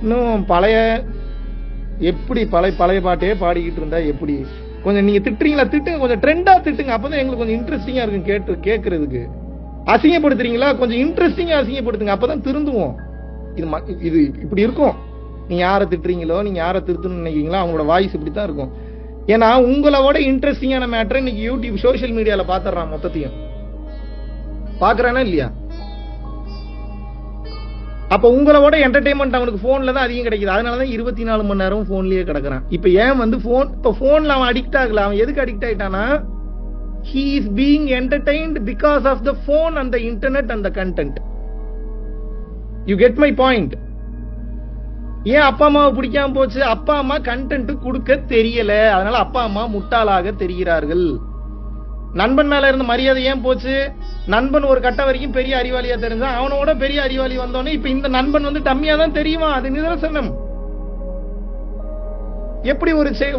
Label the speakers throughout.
Speaker 1: இன்னும் பழைய எப்படி பழைய பாட்டே பாடிக்கிட்டு இருந்தா எப்படி? கொஞ்சம் நீங்க திட்டுறீங்களா, திட்டுங்க, கொஞ்சம் ட்ரெண்டா திட்டுங்க, அப்பதான் எங்களுக்கு கொஞ்சம் இன்ட்ரெஸ்டிங்கா இருக்கும் கேட்கறதுக்கு. அசிங்கப்படுத்துறீங்களா, கொஞ்சம் இன்ட்ரெஸ்டிங்கா அசிங்கப்படுத்துங்க, அப்பதான் திருந்துவோம். இது இப்படி இருக்கும். நீங்க யாரை திட்டுறீங்களோ, நீங்க யாரை திருத்தணும்னு நினைக்கிறீங்களோ அவங்களோட வாய்ஸ் இப்படித்தான் இருக்கும். ஏன்னா உங்களோட இன்ட்ரெஸ்டிங்கான மேட்டர் இன்னைக்கு யூடியூப் சோசியல் மீடியால பாத்துறான், மொத்தத்தையும் பாக்குறானா இல்லையா? அப்ப உங்களோட என்டர்டைன்மெண்ட் அவனுக்கு போன்ல தான் அதிகம் கிடைக்குது. அதனாலதான் 24 மணி நேரம் போன்லயே கிடக்குறான். இப்ப ஏன் போன்ல அவன் அடிக்ட் ஆகல. அவன் எதுக்கு addict ஆயிட்டானா, he is being entertained because of the phone and the internet and the content. You get my point? ஏன் அப்பா அம்மாவை பிடிக்காம போச்சு? அப்பா அம்மா கண்டென்ட் கொடுக்க தெரியல, அதனால அப்பா அம்மா முட்டாளாக தெரிகிறார்கள். நண்பன் மேல இருந்த மரியாதை ஏன் போச்சு? நண்பன் ஒரு கட்ட வரைக்கும் பெரிய அறிவாளியா தெரிஞ்சா, அவனோட பெரிய அறிவாளி வந்தோடனே இப்ப இந்த நண்பன் டம்மியா தான் தெரியுமா? அது நிதர்சனம். எப்படி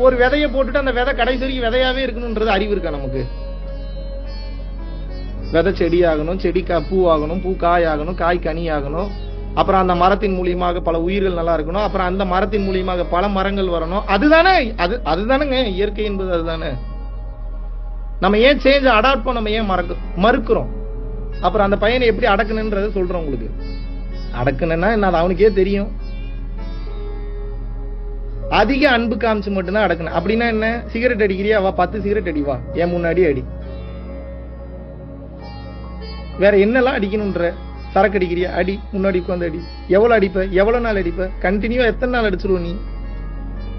Speaker 1: ஒரு விதைய போட்டுட்டு அந்த விதை கடைசி வரைக்கும் விதையாவே இருக்கணும்ன்றது அறிவு இருக்கா நமக்கு? விதை செடி ஆகணும், செடி பூ ஆகணும், பூ காய் ஆகணும், காய் கனி ஆகணும், அப்புறம் அந்த மரத்தின் மூலியமாக பல உயிர்கள் நல்லா இருக்கணும், அப்புறம் அந்த மரத்தின் மூலியமாக பல மரங்கள் வரணும். அதுதானங்க இயற்கை என்பது. அதுதானே நம்ம ஏன் சேஞ்ச் அடாப்ட் பண்ண நம்ம ஏன் மறுக்கிறோம்? அப்புறம் அந்த பையனை எப்படி அடக்கணும்ன்றத சொல்றோம் உங்களுக்கு. அடக்கணும்னா என்ன, அவனுக்கே தெரியும். அதிக அன்பு காமிச்சு மட்டும்தான் அடக்கணும். அப்படின்னா என்ன? சிகரெட் அடிக்கிறியா, வா 10 சிகரெட் அடி, வா என் முன்னாடி அடி. வேற என்னெல்லாம் அடிக்கணும்ன்ற? சரக்கு அடிக்கிறியா, அடி, முன்னாடி உட்காந்து அடி. எவ்வளவு அடிப்ப, எவ்வளவு நாள் அடிப்ப, கண்டினியூ எத்தனை நாள் அடிச்சிருவ நீ?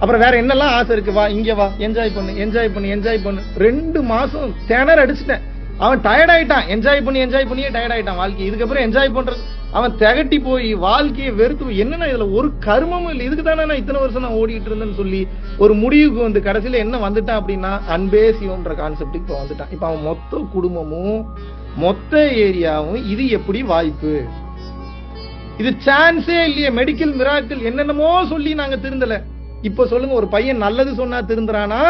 Speaker 1: அப்புறம் வேற என்னெல்லாம் ஆசை இருக்கு, வா இங்க வா, என்ஜாய் பண்ணு என்ஜாய் பண்ணு என்ஜாய் பண்ணு. 2 மாசம் திணற அடிச்சுட்டேன். அவன் டயர்ட் ஆயிட்டான், என்ஜாய் பண்ணியே டயர்ட் ஆயிட்டான் வாழ்க்கை. இதுக்கப்புறம் என்ஜாய் பண்றது அவன் திகட்டி போய் வாழ்க்கையை வெறுத்து, என்னன்னா இதுல ஒரு கர்மமும் இல்லை, இதுக்கு தானே நான் இத்தனை வருஷம் நான் ஓடிட்டு இருந்தேன்னு சொல்லி ஒரு முடிவுக்கு கடைசியில என்ன வந்துட்டான் அப்படின்னா, அன்பே சிவம்ன்ற கான்செப்டுக்கு இப்ப வந்துட்டான். இப்ப அவன் மொத்த குடும்பமும் மொத்த ஏரியாவும் இது எப்படி வாய்ப்பு? இது சான்ஸே இல்லையே. மெடிக்கல் மிராக்கிள் என்னென்னமோ சொல்லி நாங்க திருந்தல. இப்ப சொல்லுங்க, ஒரு பையன் நல்லது சொன்னா திருந்துறானா,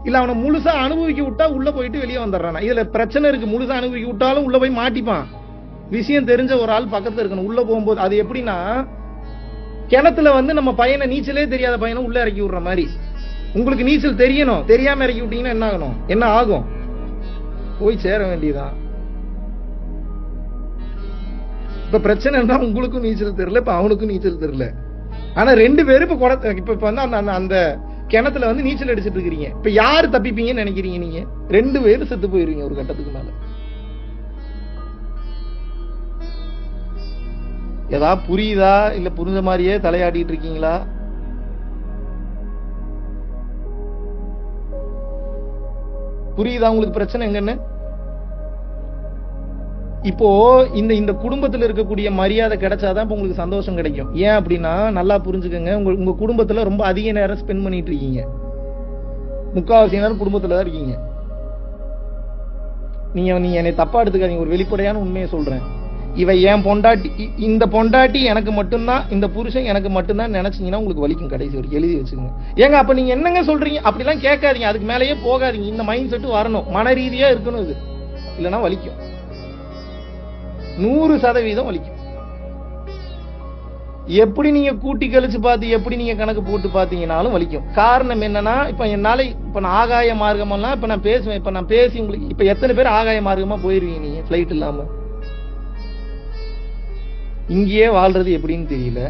Speaker 1: இல்ல அவனை முழுசா அனுபவிக்க விட்டா உள்ள போயிட்டு வெளியே வந்துடுறானா? இதுல பிரச்சனை இருக்கு. முழுசா அனுபவிக்க விட்டாலும் உள்ள போய் மாட்டிப்பான். விஷயம் தெரிஞ்ச ஒரு ஆள் பக்கத்துல இருக்கணும் உள்ள போகும்போது. அது எப்படின்னா, கிணத்துல நம்ம பையனை, நீச்சலே தெரியாத பையனை உள்ள இறக்கி விடுற மாதிரி. உங்களுக்கு நீச்சல் தெரியணும், தெரியாம இறக்கி விட்டீங்கன்னா என்ன ஆகணும்? என்ன ஆகும்? போய் சேர வேண்டியதான். இப்ப பிரச்சனை என்ன, உங்களுக்கும் நீச்சல் தெரியல, இப்ப அவனுக்கும் நீச்சல் தெரியல. ஆனா 2 பேரும் இப்ப அந்த கிணத்துல நீச்சல் அடிச்சிட்டு இருக்கீங்க. இப்ப யாரு தப்பிப்பீங்கன்னு நினைக்கிறீங்க நீங்க? 2 பேரும் செத்து போயிருவீங்க ஒரு கட்டத்துக்கு மேல. ஏதாவது புரியுதா, இல்ல புரிஞ்ச மாதிரியே தலையாடிட்டு இருக்கீங்களா? புரியுதா உங்களுக்கு பிரச்சனை எங்கன்னு? இப்போ இந்த குடும்பத்துல இருக்கக்கூடிய மரியாதை கிடைச்சாதான் இப்ப உங்களுக்கு சந்தோஷம் கிடைக்கும். ஏன் அப்படின்னா, நல்லா புரிஞ்சுக்கங்க, உங்க குடும்பத்துல ரொம்ப அதிக நேரம் ஸ்பெண்ட் பண்ணிட்டு இருக்கீங்க. 3/4 நேரம் குடும்பத்துல தான் இருக்கீங்க. நீங்க என்னை தப்பா எடுத்துக்காதீங்க, ஒரு வெளிப்படையான உண்மையை சொல்றேன். இவ என் பொண்டாட்டி, இந்த பொண்டாட்டி எனக்கு மட்டும்தான், இந்த புருஷன் எனக்கு மட்டும்தான் நினைச்சீங்கன்னா உங்களுக்கு வலிக்கும். கடைசி வரைக்கும் எழுதி வச்சுக்கோங்க. ஏங்க அப்ப நீங்க என்னங்க சொல்றீங்க? அப்படிலாம் கேட்காதீங்க, அதுக்கு மேலேயே போகாதீங்க. இந்த மைண்ட் செட் வரணும், மன ரீதியா இருக்கணும். இது இல்லைன்னா வலிக்கும், 100% வலிக்கும். எப்படி நீங்க கூட்டி கழிச்சு பார்த்து, எப்படி நீங்க கணக்கு போட்டு பாத்தீங்கன்னாலும் வலிக்கும். காரணம் என்னன்னா, இப்ப நான் ஆகாய மார்க்கமெல்லாம் இப்ப நான் பேசுவேன். இப்ப நான் பேசி உங்களுக்கு, இப்ப எத்தனை பேர் ஆகாய மார்க்கமா போயிருவீங்க நீங்க பிளைட் இல்லாம? இங்கேயே வாழ்றது எப்படின்னு தெரியல.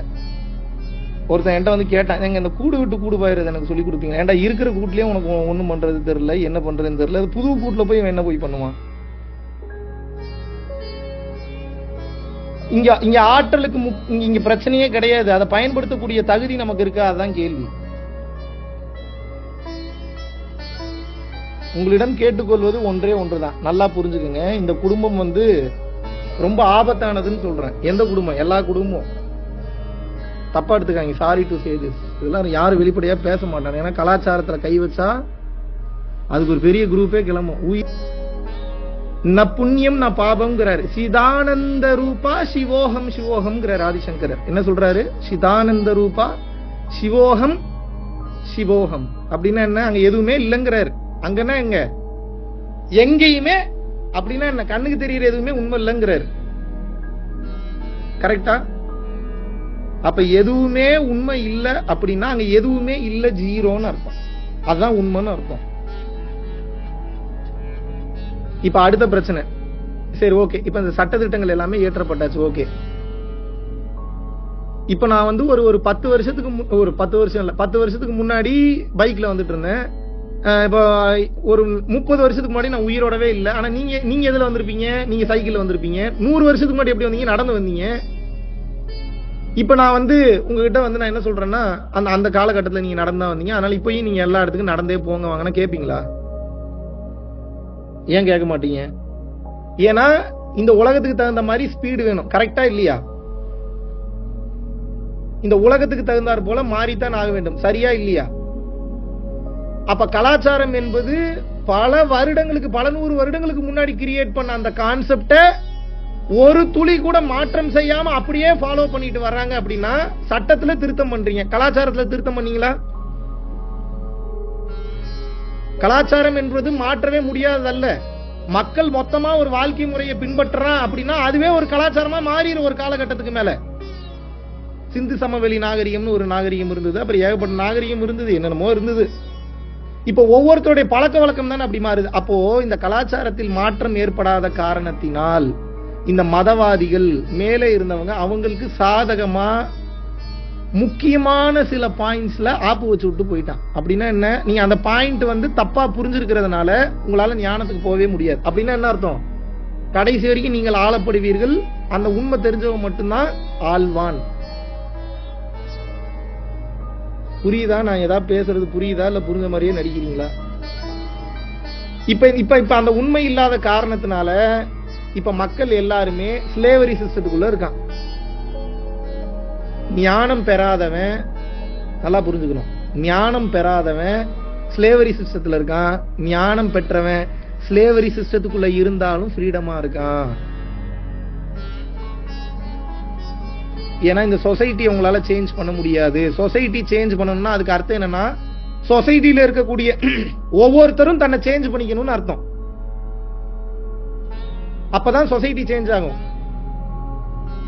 Speaker 1: ஒருத்தன் என்கிட்ட கேட்டான், எங்க இந்த கூடு விட்டு கூடு போயிருது எனக்கு சொல்லி கொடுப்பீங்க? ஏன்டா இருக்கிற கூட்டுலயே உனக்கு ஒண்ணும் பண்றது தெரியல, என்ன பண்றதுன்னு தெரியல, புது கூட்டுல போய் என்ன போய் பண்ணுவான்? இங்க ஆற்றலுக்கு இங்க பிரச்சனையே கிடையாது. அதை பயன்படுத்தக்கூடிய தகுதி நமக்கு இருக்கா? அதுதான் கேள்வி. உங்களிடம் கேட்டுக்கொள்வது ஒன்றே ஒன்றுதான், நல்லா புரிஞ்சுக்குங்க. இந்த குடும்பம் ரொம்ப ஆபத்தானதுன்னு சொல்றேன். எந்த குடும்பம்? எல்லா குடும்பமும். தப்பா எடுத்துக்காங்க, சாரி டு சே திஸ். இதெல்லாம் யாரும் வெளிப்படையா பேச மாட்டாங்க. ஏன்னா கலாச்சாரத்துல கை வச்சா அதுக்கு ஒரு பெரிய குரூப்பே கிளம்பும். ந புண்ணியம் ந பாபம்ங்கிறாரு. சிதானந்த ரூபா சிவோகம் சிவோகம் ஆதிசங்கரர். என்ன சொல்றாரு? சிதானந்த ரூபா சிவோகம் சிவோகம் அப்படின்னா என்ன? அங்க எதுவுமே இல்லைங்கிறாரு. அங்கன்னா எங்க? எங்கேயுமே. அப்படின்னா என்ன? கண்ணுக்கு தெரியுற எதுவுமே உண்மை இல்லைங்கிறாரு. கரெக்டா? அப்ப எதுவுமே உண்மை இல்ல அப்படின்னா அங்க எதுவுமே இல்ல, ஜீரோன்னு அர்த்தம். அதுதான் உண்மைன்னு அர்த்தம். இப்ப அடுத்த பிரச்சனை, சரி ஓகே, இப்ப இந்த சட்டத்திட்டங்கள் எல்லாமே ஏற்றப்பட்டாச்சு, ஓகே. இப்ப நான் வந்து ஒரு 10 வருஷத்துக்கு ஒரு 10 வருஷம் இல்ல 10 வருஷத்துக்கு முன்னாடி பைக்ல வந்துட்டு இருந்தேன். இப்போ ஒரு 30 வருஷத்துக்கு முன்னாடி நான் உயிரோடவே இல்லை. ஆனா நீங்க எதுல வந்திருப்பீங்க? நீங்க சைக்கிள்ல வந்திருப்பீங்க. 100 வருஷத்துக்கு முன்னாடி எப்படி வந்தீங்க? நடந்து வந்தீங்க. இப்ப நான் வந்து உங்ககிட்ட வந்து நான் என்ன சொல்றேன்னா, அந்த காலகட்டத்தில் நீங்க நடந்தா வந்தீங்க, அதனால இப்பயும் நீங்க எல்லா இடத்துக்கும் நடந்தே போங்க வாங்கன்னா கேட்பீங்களா? ஏன் கேட்க மாட்டீங்க? ஏன்னா இந்த உலகத்துக்கு தகுந்த மாதிரி ஸ்பீடு வேணும், கரெக்டா இல்லையா? இந்த உலகத்துக்கு தகுந்தாற் போல மாறித்தான் ஆக வேண்டும், சரியா இல்லையா? அப்ப கலாச்சாரம் என்பது பல வருடங்களுக்கு, பல 100 வருடங்களுக்கு முன்னாடி கிரியேட் பண்ண அந்த கான்செப்ட ஒரு துளி கூட மாற்றம் செய்யாம அப்படியே ஃபாலோ பண்ணிட்டு வர்றாங்க. அப்படின்னா சட்டத்துல திருத்தம் பண்றீங்க, கலாச்சாரத்துல திருத்தம் பண்ணீங்களா? கலாச்சாரம் என்பது மாற்றவே முடியாதல்ல. மக்கள் மொத்தமா ஒரு வாழ்க்கை முறையை பின்பற்றான் அப்படின்னா அதுவே ஒரு கலாச்சாரமா மாறிடும் ஒரு காலகட்டத்துக்கு மேல. சிந்து சமவெளி நாகரிகம்னு ஒரு நாகரிகம் இருந்தது, அப்புறம் ஏகப்பட்ட நாகரிகம் இருந்தது, என்னென்னமோ இருந்தது. இப்ப ஒவ்வொருத்தருடைய பழக்க வழக்கம் தானே அப்படி மாறுது. அப்போ இந்த கலாச்சாரத்தில் மாற்றம் ஏற்படாத காரணத்தினால் இந்த மதவாதிகள் மேலே இருந்தவங்க அவங்களுக்கு சாதகமா முக்கியமான சில பாயிண்ட்ஸ்ல ஆப்பு வச்சு விட்டு போயிட்டான். அப்படின்னா என்ன? நீங்க அந்த பாயிண்ட் வந்து தப்பா புரிஞ்சிருக்கிறதுனால உங்களால ஞானத்துக்கு போகவே முடியாது. அப்படின்னா என்ன அர்த்தம்? கடைசி வரைக்கும் நீங்கள் ஆளப்படுவீர்கள், அந்த உண்மை தெரிஞ்சவங்க மட்டும்தான் ஆழ்வான். புரியுதா? நான் ஏதாவது பேசுறது புரியுதா இல்ல புரிஞ்ச மாதிரியே நடிக்கிறீங்களா? இப்ப இப்ப இப்ப அந்த உண்மை இல்லாத காரணத்தினால இப்ப மக்கள் எல்லாருமே ஸ்லேவரி சிஸ்டத்துக்குள்ள இருக்கான். ஞானம் பெறாதவன், நல்லா புரிஞ்சுக்கணும், ஞானம் பெறாதவன் ஸ்லேவரி சிஸ்டத்துல இருக்கான். ஞானம் பெற்றவன் ஸ்லேவரி சிஸ்டத்துக்குள்ள இருந்தாலும் ஃப்ரீடமா இருக்கான். ஏன்னா இந்த சொசைட்டி உங்களால சேஞ்ச் பண்ண முடியாது. சொசைட்டி சேஞ்ச் பண்ணணும்னா அதுக்கு அர்த்தம் என்னன்னா, சொசைட்டில இருக்கக்கூடிய ஒவ்வொருத்தரும் தன்னை சேஞ்ச் பண்ணிக்கணும்னு அர்த்தம். அப்பதான் சொசைட்டி சேஞ்ச் ஆகும்.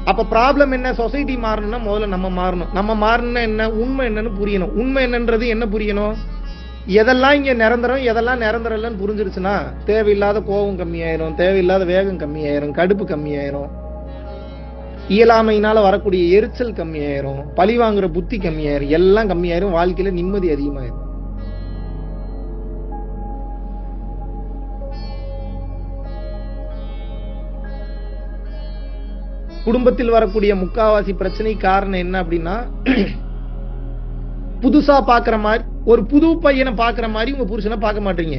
Speaker 1: அப்ப ப்ராப்ளம் என்ன? சொசைட்டி மாறணும்னா முதல்ல நம்ம மாறணும். நம்ம மாறணும்னா என்ன? உண்மை என்னன்னு புரியணும். உண்மை என்னன்றது என்ன புரியணும்? எதெல்லாம் இங்க நிரந்தரம், எதெல்லாம் நிரந்தரம் இல்லைன்னு புரிஞ்சிருச்சுன்னா தேவையில்லாத கோபம் கம்மியாயிரும், தேவையில்லாத வேகம் கம்மியாயிரும், கடுப்பு கம்மியாயிரும், இயலாமையினால வரக்கூடிய எரிச்சல் கம்மியாயிரும், பழி வாங்குற புத்தி கம்மியாயிரும், எல்லாம் கம்மியாயிரும், வாழ்க்கையில நிம்மதி அதிகமாயிரும். குடும்பத்தில் வரக்கூடிய முக்காவாசி பிரச்சனை காரணம் என்ன அப்படின்னா, புதுசா பாக்குற மாதிரி ஒரு புது பையனை பாக்குற மாதிரி உங்க புருஷனை பார்க்க மாட்டீங்க,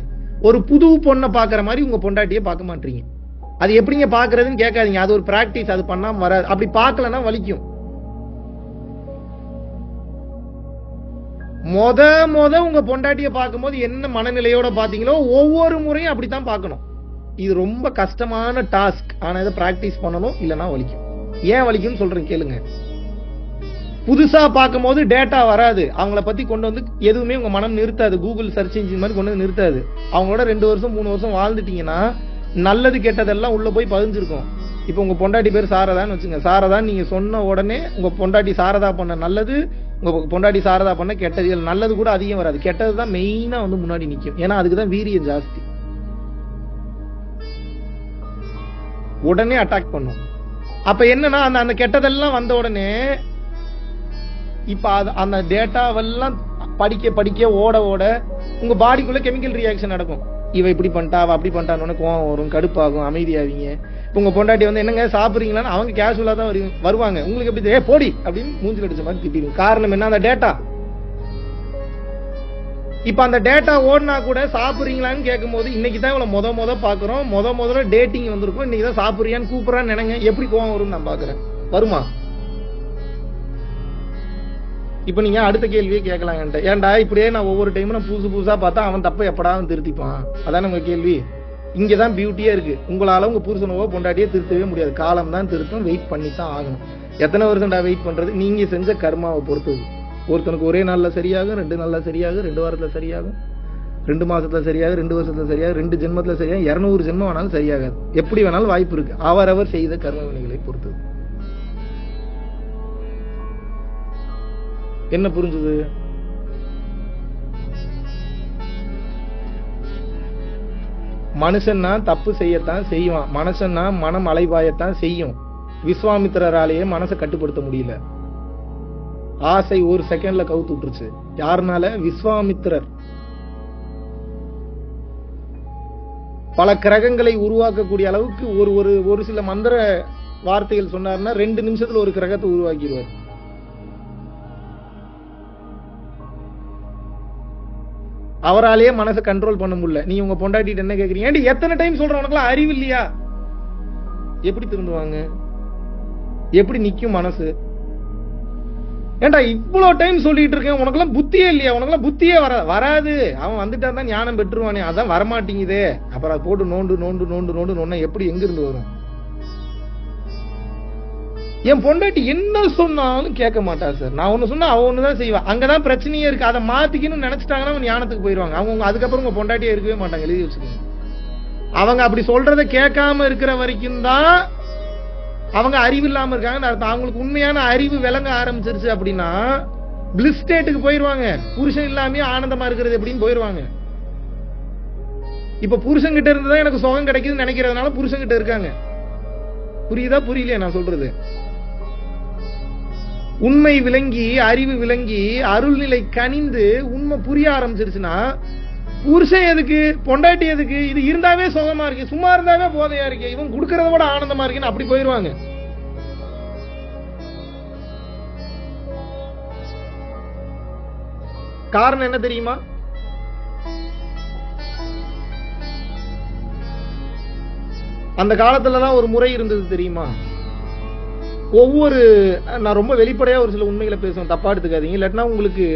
Speaker 1: ஒரு புது பொண்ணை பாக்குற மாதிரி உங்க பொண்டாட்டியை பார்க்க மாட்டீங்க. அது எப்படிங்க பாக்குறதுன்னு கேட்காதீங்க, அது ஒரு பிராக்டிஸ், அது பண்ணாம வராது. அப்படி பார்க்கலன்னா வலிக்கும். மொத உங்க பொண்டாட்டியை பார்க்கும்போது என்ன மனநிலையோட பாத்தீங்களோ ஒவ்வொரு முறையும் அப்படித்தான் பார்க்கணும். இது ரொம்ப கஷ்டமான டாஸ்க், ஆனா இதை பிராக்டிஸ் பண்ணணும், இல்லைன்னா வலிக்கும். ஏன் வலிக்கும்னு சொல்றேன் கேளுங்க. புதுசா பார்க்கும் போது டேட்டா வராது, அவங்கள பத்தி கொண்டு வந்து எதுவுமே உங்க மனம் நிறுத்தாது, கூகுள் சர்ச் இன்ஜின் மாதிரி கொண்டு வந்து நிறுத்தாது. அவங்களோட 2 வருஷம் 3 வருஷம் வாழ்ந்துட்டீங்கன்னா நல்லது கெட்டதெல்லாம் உள்ள போய் பதிஞ்சிருக்கும். இப்ப உங்க பொண்டாட்டி பேர் சாரதான்னு வச்சுங்க, சாரதான் நீங்க சொன்ன உடனே உங்க பொண்டாட்டி சாரதா பண்ண நல்லது, உங்க பொண்டாட்டி சாரதா பண்ண கெட்டது, நல்லது கூட அதிகம் வராது, கெட்டதுதான் மெயினா வந்து முன்னாடி நிற்கும். ஏன்னா அதுக்குதான் வீரியம் ஜாஸ்தி, உடனே அட்டாக் பண்ணும். அப்ப என்னன்னா அந்த கெட்டதெல்லாம் வந்த உடனே இப்ப அந்த டேட்டாவெல்லாம் படிக்க ஓட உங்க பாடிக்குள்ள கெமிக்கல் ரியாக்ஷன் நடக்கும். இவ இப்படி பண்ணிட்டா, அவ அப்படி பண்ணிட்டான்னு கோவம் வரும், கடுப்பாகும், அமைதியாவீங்க. உங்க பொண்டாட்டி வந்து என்னங்க சாப்பிடுறீங்களான்னு அவங்க கேஷுவலா தான் வருவாங்க, உங்களுக்கு எப்படி போடி அப்படின்னு மூஞ்சில் அடிச்ச மாதிரி திட்டிடும். காரணம் என்ன? அந்த டேட்டா. இப்ப அந்த டேட்டா ஓடினா கூட சாப்பிடுறீங்களான்னு கேட்கும் போது, இன்னைக்கு தான் இவ்வளவு முத பாக்குறோம், முதல்ல டேட்டிங் வந்திருக்கும், இன்னைக்கு தான் சாப்பிடுறியான்னு கூப்பிடறான்னு நினைங்க, எப்படி கோவம் வரும்னு நான் பாக்குறேன். வருமா? இப்ப நீங்க அடுத்த கேள்வியே கேட்கலாம் என்கிட்ட, ஏன்டா இப்படியே நான் ஒவ்வொரு டைமும் நான் புதுசா பார்த்தா அவன் தப்ப எப்படா திருத்திப்பான்? அதான் உங்க கேள்வி. இங்கதான் பியூட்டியா இருக்கு. உங்களால உங்க புருஷனவோ பொண்டாட்டியே திருத்தவே முடியாது, காலம் தான் திருத்தம், வெயிட் பண்ணி தான் ஆகணும். எத்தனை வருஷம்டா வெயிட் பண்றது? நீங்க செஞ்ச கர்மாவை பொறுத்தது. ஒருத்தனுக்கு ஒரே நாள்ல சரியாகும், 2 நாள்ல சரியாகும், 2 வாரத்துல சரியாகும், 2 மாசத்துல சரியாகும், 2 வருஷத்துல சரியாகும், 2 ஜென்மத்துல சரியாகும், 200 ஜென்மம் வேணாலும் சரியாகாது. எப்படி வேணாலும் வாய்ப்பு இருக்கு, அவரவர் செய்த கர்ம வினைகளை பொறுத்தது. என்ன புரிஞ்சுது? மனுஷன்னா தப்பு செய்யத்தான் செய்வான், மனுஷன்னா மனம் அலைபாயத்தான் செய்யும். விஸ்வாமித்திரராலேயே மனசை கட்டுப்படுத்த முடியல. ஆசை ஒரு செகண்ட்ல கவுத்து விட்டுருச்சு. யாருனால? விஸ்வாமித்திரர். பல கிரகங்களை உருவாக்கக்கூடிய அளவுக்கு ஒரு சில மந்திர வார்த்தைகள் சொன்னார்னா 2 நிமிஷத்துல ஒரு கிரகத்தை உருவாக்கிடுவார். அவராலேயே மனசை கண்ட்ரோல் பண்ண முடியல. நீ உங்க பொண்டாட்டிட்டு என்ன கேக்குறீங்க? ஏண்டி எத்தனை டைம் சொல்ற, உனக்குலாம் அறிவு இல்லையா? எப்படி திருந்துவாங்க? எப்படி நிக்கும் மனசு? ஏண்டா இவ்வளவு டைம் சொல்லிட்டு இருக்கேன், உனக்கெல்லாம் புத்தியே இல்லையா? உனக்கெல்லாம் புத்தியே வராது. அவன் வந்துட்டா தான் ஞானம் பெற்றுவானே, அதான் வரமாட்டேங்குதே. அப்புறம் அதை போட்டு நோண்டு எப்படி எங்க இருந்து வரும்? என் பொண்டாட்டி என்ன சொன்னாலும் கேட்க மாட்டா சார். நான் ஒண்ணு சொன்னா அவ ஒண்ணுதான் செய்வா. அங்கதான் பிரச்சனையே இருக்கு. அதை மாத்திக்கணும்னு நினைச்சிட்டாங்கன்னா அவன் ஞானத்துக்கு போயிருவாங்க. அவங்க அதுக்கப்புறம் உங்க பொண்டாட்டியே இருக்கவே மாட்டாங்க. எழுதி வச்சுக்கோங்க. அவங்க அப்படி சொல்றதை கேட்காம இருக்கிற வரைக்கும் தான் அவங்க அறிவு இல்லாம இருக்காங்க அர்த்தம். அவங்களுக்கு உண்மையான அறிவு விளங்க ஆரம்பிச்சிருச்சு அப்படின்னா பிளிஸ் ஸ்டேட்டுக்கு போயிருவாங்க. புருஷன் இல்லாமயே ஆனந்தமா இருக்கிறது எப்படின்னு போயிருவாங்க. இப்ப புருஷன் கிட்ட இருந்துதான் எனக்கு சுகம் கிடைக்குதுன்னு நினைக்கிறதுனால புருஷன் கிட்ட இருக்காங்க. புரியுதா புரியலையா நான் சொல்றது? உண்மை விளங்கி அறிவு விளங்கி அருள்நிலை கனிந்து உண்மை புரிய ஆரம்பிச்சிருச்சுன்னா புருஷன் எதுக்கு, பொண்டாட்டி எதுக்கு, இது இருந்தாவே சுகமா இருக்கு, சும்மா இருந்தாவே போதையா இருக்கு, இவன் கொடுக்கறத விட ஆனந்தமா இருக்குன்னு அப்படி போயிருவாங்க. காரணம் என்ன தெரியுமா? அந்த காலத்துலதான் ஒரு முறை இருந்தது தெரியுமா? நான் ரொம்ப வெளிப்படையா ஒரு சில உண்மைகளை பேசுவேன், தப்பா எடுத்துக்காதீங்க. இல்லாட்டினா உங்களுக்கு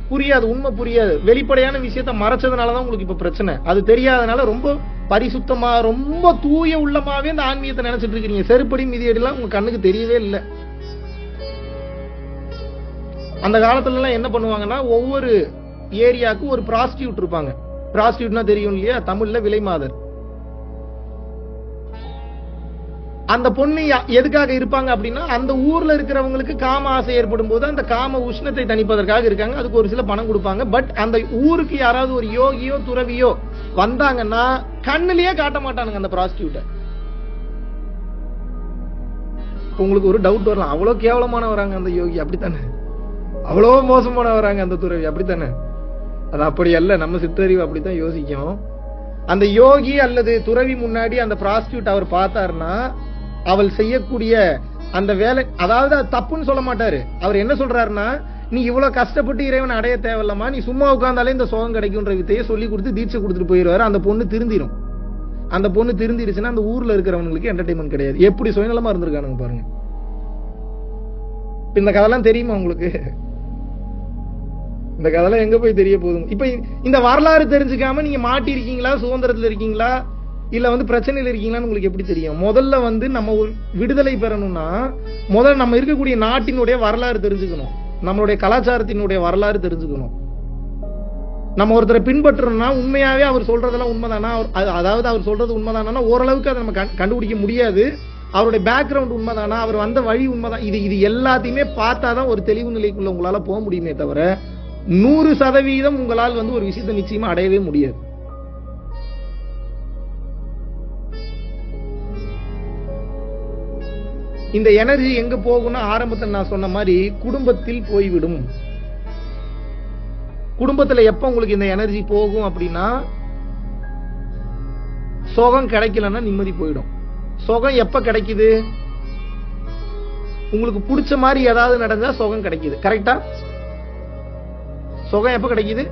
Speaker 1: புரியாது, உண்மை புரியாது. வெளிப்படையான விஷயத்த மறைச்சதுனாலதான் உங்களுக்கு இப்ப பிரச்சனை. அது தெரியாதனால ரொம்ப பரிசுத்தமா ரொம்ப தூய உள்ளமாவே இந்த ஆன்மீகத்தை நினைச்சிட்டு இருக்கீங்க. செருப்படி மிதியடிலாம் உங்க கண்ணுக்கு தெரியவே இல்லை. அந்த காலத்துல எல்லாம் என்ன பண்ணுவாங்கன்னா ஒவ்வொரு ஏரியாவுக்கு ஒரு பிராஸ்டியூட் இருப்பாங்க. பிராஸ்டியூட்னா தெரியும் இல்லையா? தமிழ்ல விலைமாதர். அந்த பொண்ணு எதுக்காக இருப்பாங்க அப்படின்னா அந்த ஊர்ல இருக்கிறவங்களுக்கு காம ஆசை ஏற்படும் போது அந்த காம உஷ்ணத்தை தணிப்பதற்காக இருக்காங்க. அதுக்கு ஒரு சில பணம் கொடுப்பாங்க. பட் அந்த ஊருக்கு யாராவது ஒரு யோகியோ துறவியோ வந்தாங்கன்னா கண்ணிலேயே காட்ட மாட்டானுங்க அந்த பிராஸ்டியூட்டை. உங்களுக்கு ஒரு டவுட் வரலாம், அவ்வளவு கேவலமான வராங்க அந்த யோகி, அப்படித்தானே? அவ்வளவு மோசமான வராங்க அந்த துறவி, அப்படித்தானே? அது அப்படி அல்ல. நம்ம சிற்றறிவு அப்படித்தான் யோசிக்கும். அந்த யோகி அல்லது துறவி முன்னாடி அந்த பிராஸ்டியூட் அவர் பார்த்தாருன்னா அவள் செய்யக்கூடிய அந்த வேலை, அதாவது தப்புன்னு சொல்ல மாட்டாரு. அவர் என்ன சொல்றாருன்னா, நீ இவ்வளவு கஷ்டப்பட்டு இறைவன் அடைய தேவையில்லமா, நீ சும்மா உட்கார்ந்தாலே இந்த சுகம் கிடைக்கும்ன்ற வித்தையை சொல்லி கொடுத்து தீட்சை கொடுத்துட்டு போயிடுவாரு. அந்த பொண்ணு திருந்திரும். அந்த பொண்ணு திருந்திருச்சுன்னா அந்த ஊர்ல இருக்கிறவங்களுக்கு என்டர்டைன்மெண்ட் கிடையாது. எப்படி சுயநலமா இருந்திருக்கானுங்க பாருங்க. இந்த கதைலாம் தெரியுமா உங்களுக்கு? இந்த கதைலாம் எங்க போய் தெரிய போதும்? இப்ப இந்த வரலாறு தெரிஞ்சுக்காம நீங்க மாட்டி இருக்கீங்களா, சுதந்திரத்துல இருக்கீங்களா, இல்ல பிரச்சனையில இருக்கீங்களான்னு உங்களுக்கு எப்படி தெரியும்? முதல்ல நம்ம ஒரு விடுதலை பெறணும்னா முதல்ல நம்ம இருக்கக்கூடிய நாட்டினுடைய வரலாறு தெரிஞ்சுக்கணும், நம்மளுடைய கலாச்சாரத்தினுடைய வரலாறு தெரிஞ்சுக்கணும். நம்ம ஒருத்தரை பின்பற்றணும்னா உண்மையாவே அவர் சொல்றதெல்லாம் உண்மைதானா, அதாவது அவர் சொல்றது உண்மைதானா ஓரளவுக்கு அதை நம்ம கண்டுபிடிக்க முடியாது. அவருடைய பேக்ரவுண்ட் உண்மைதானா, அவர் வந்த வழி உண்மைதான், இது எல்லாத்தையுமே பார்த்தாதான் ஒரு தெளிவு நிலைக்குள்ள உங்களால போக முடியுமே தவிர 100% உங்களால் ஒரு விஷயத்தை நிச்சயமா அடையவே முடியாது. இந்த எனர்ஜி எங்க போகும்னா ஆரம்பத்தில் நான் சொன்ன மாதிரி குடும்பத்தில் போய்விடும். குடும்பத்துல எப்ப உங்களுக்கு இந்த எனர்ஜி போகும் அப்படின்னா சுகம் கிடைக்கலன்னா நிம்மதி போயிடும். சுகம் எப்ப கிடைக்குது? உங்களுக்கு பிடிச்ச மாதிரி ஏதாவது நடந்தா சுகம் கிடைக்குது. கரெக்டா? சுகம் எப்ப கிடைக்குது?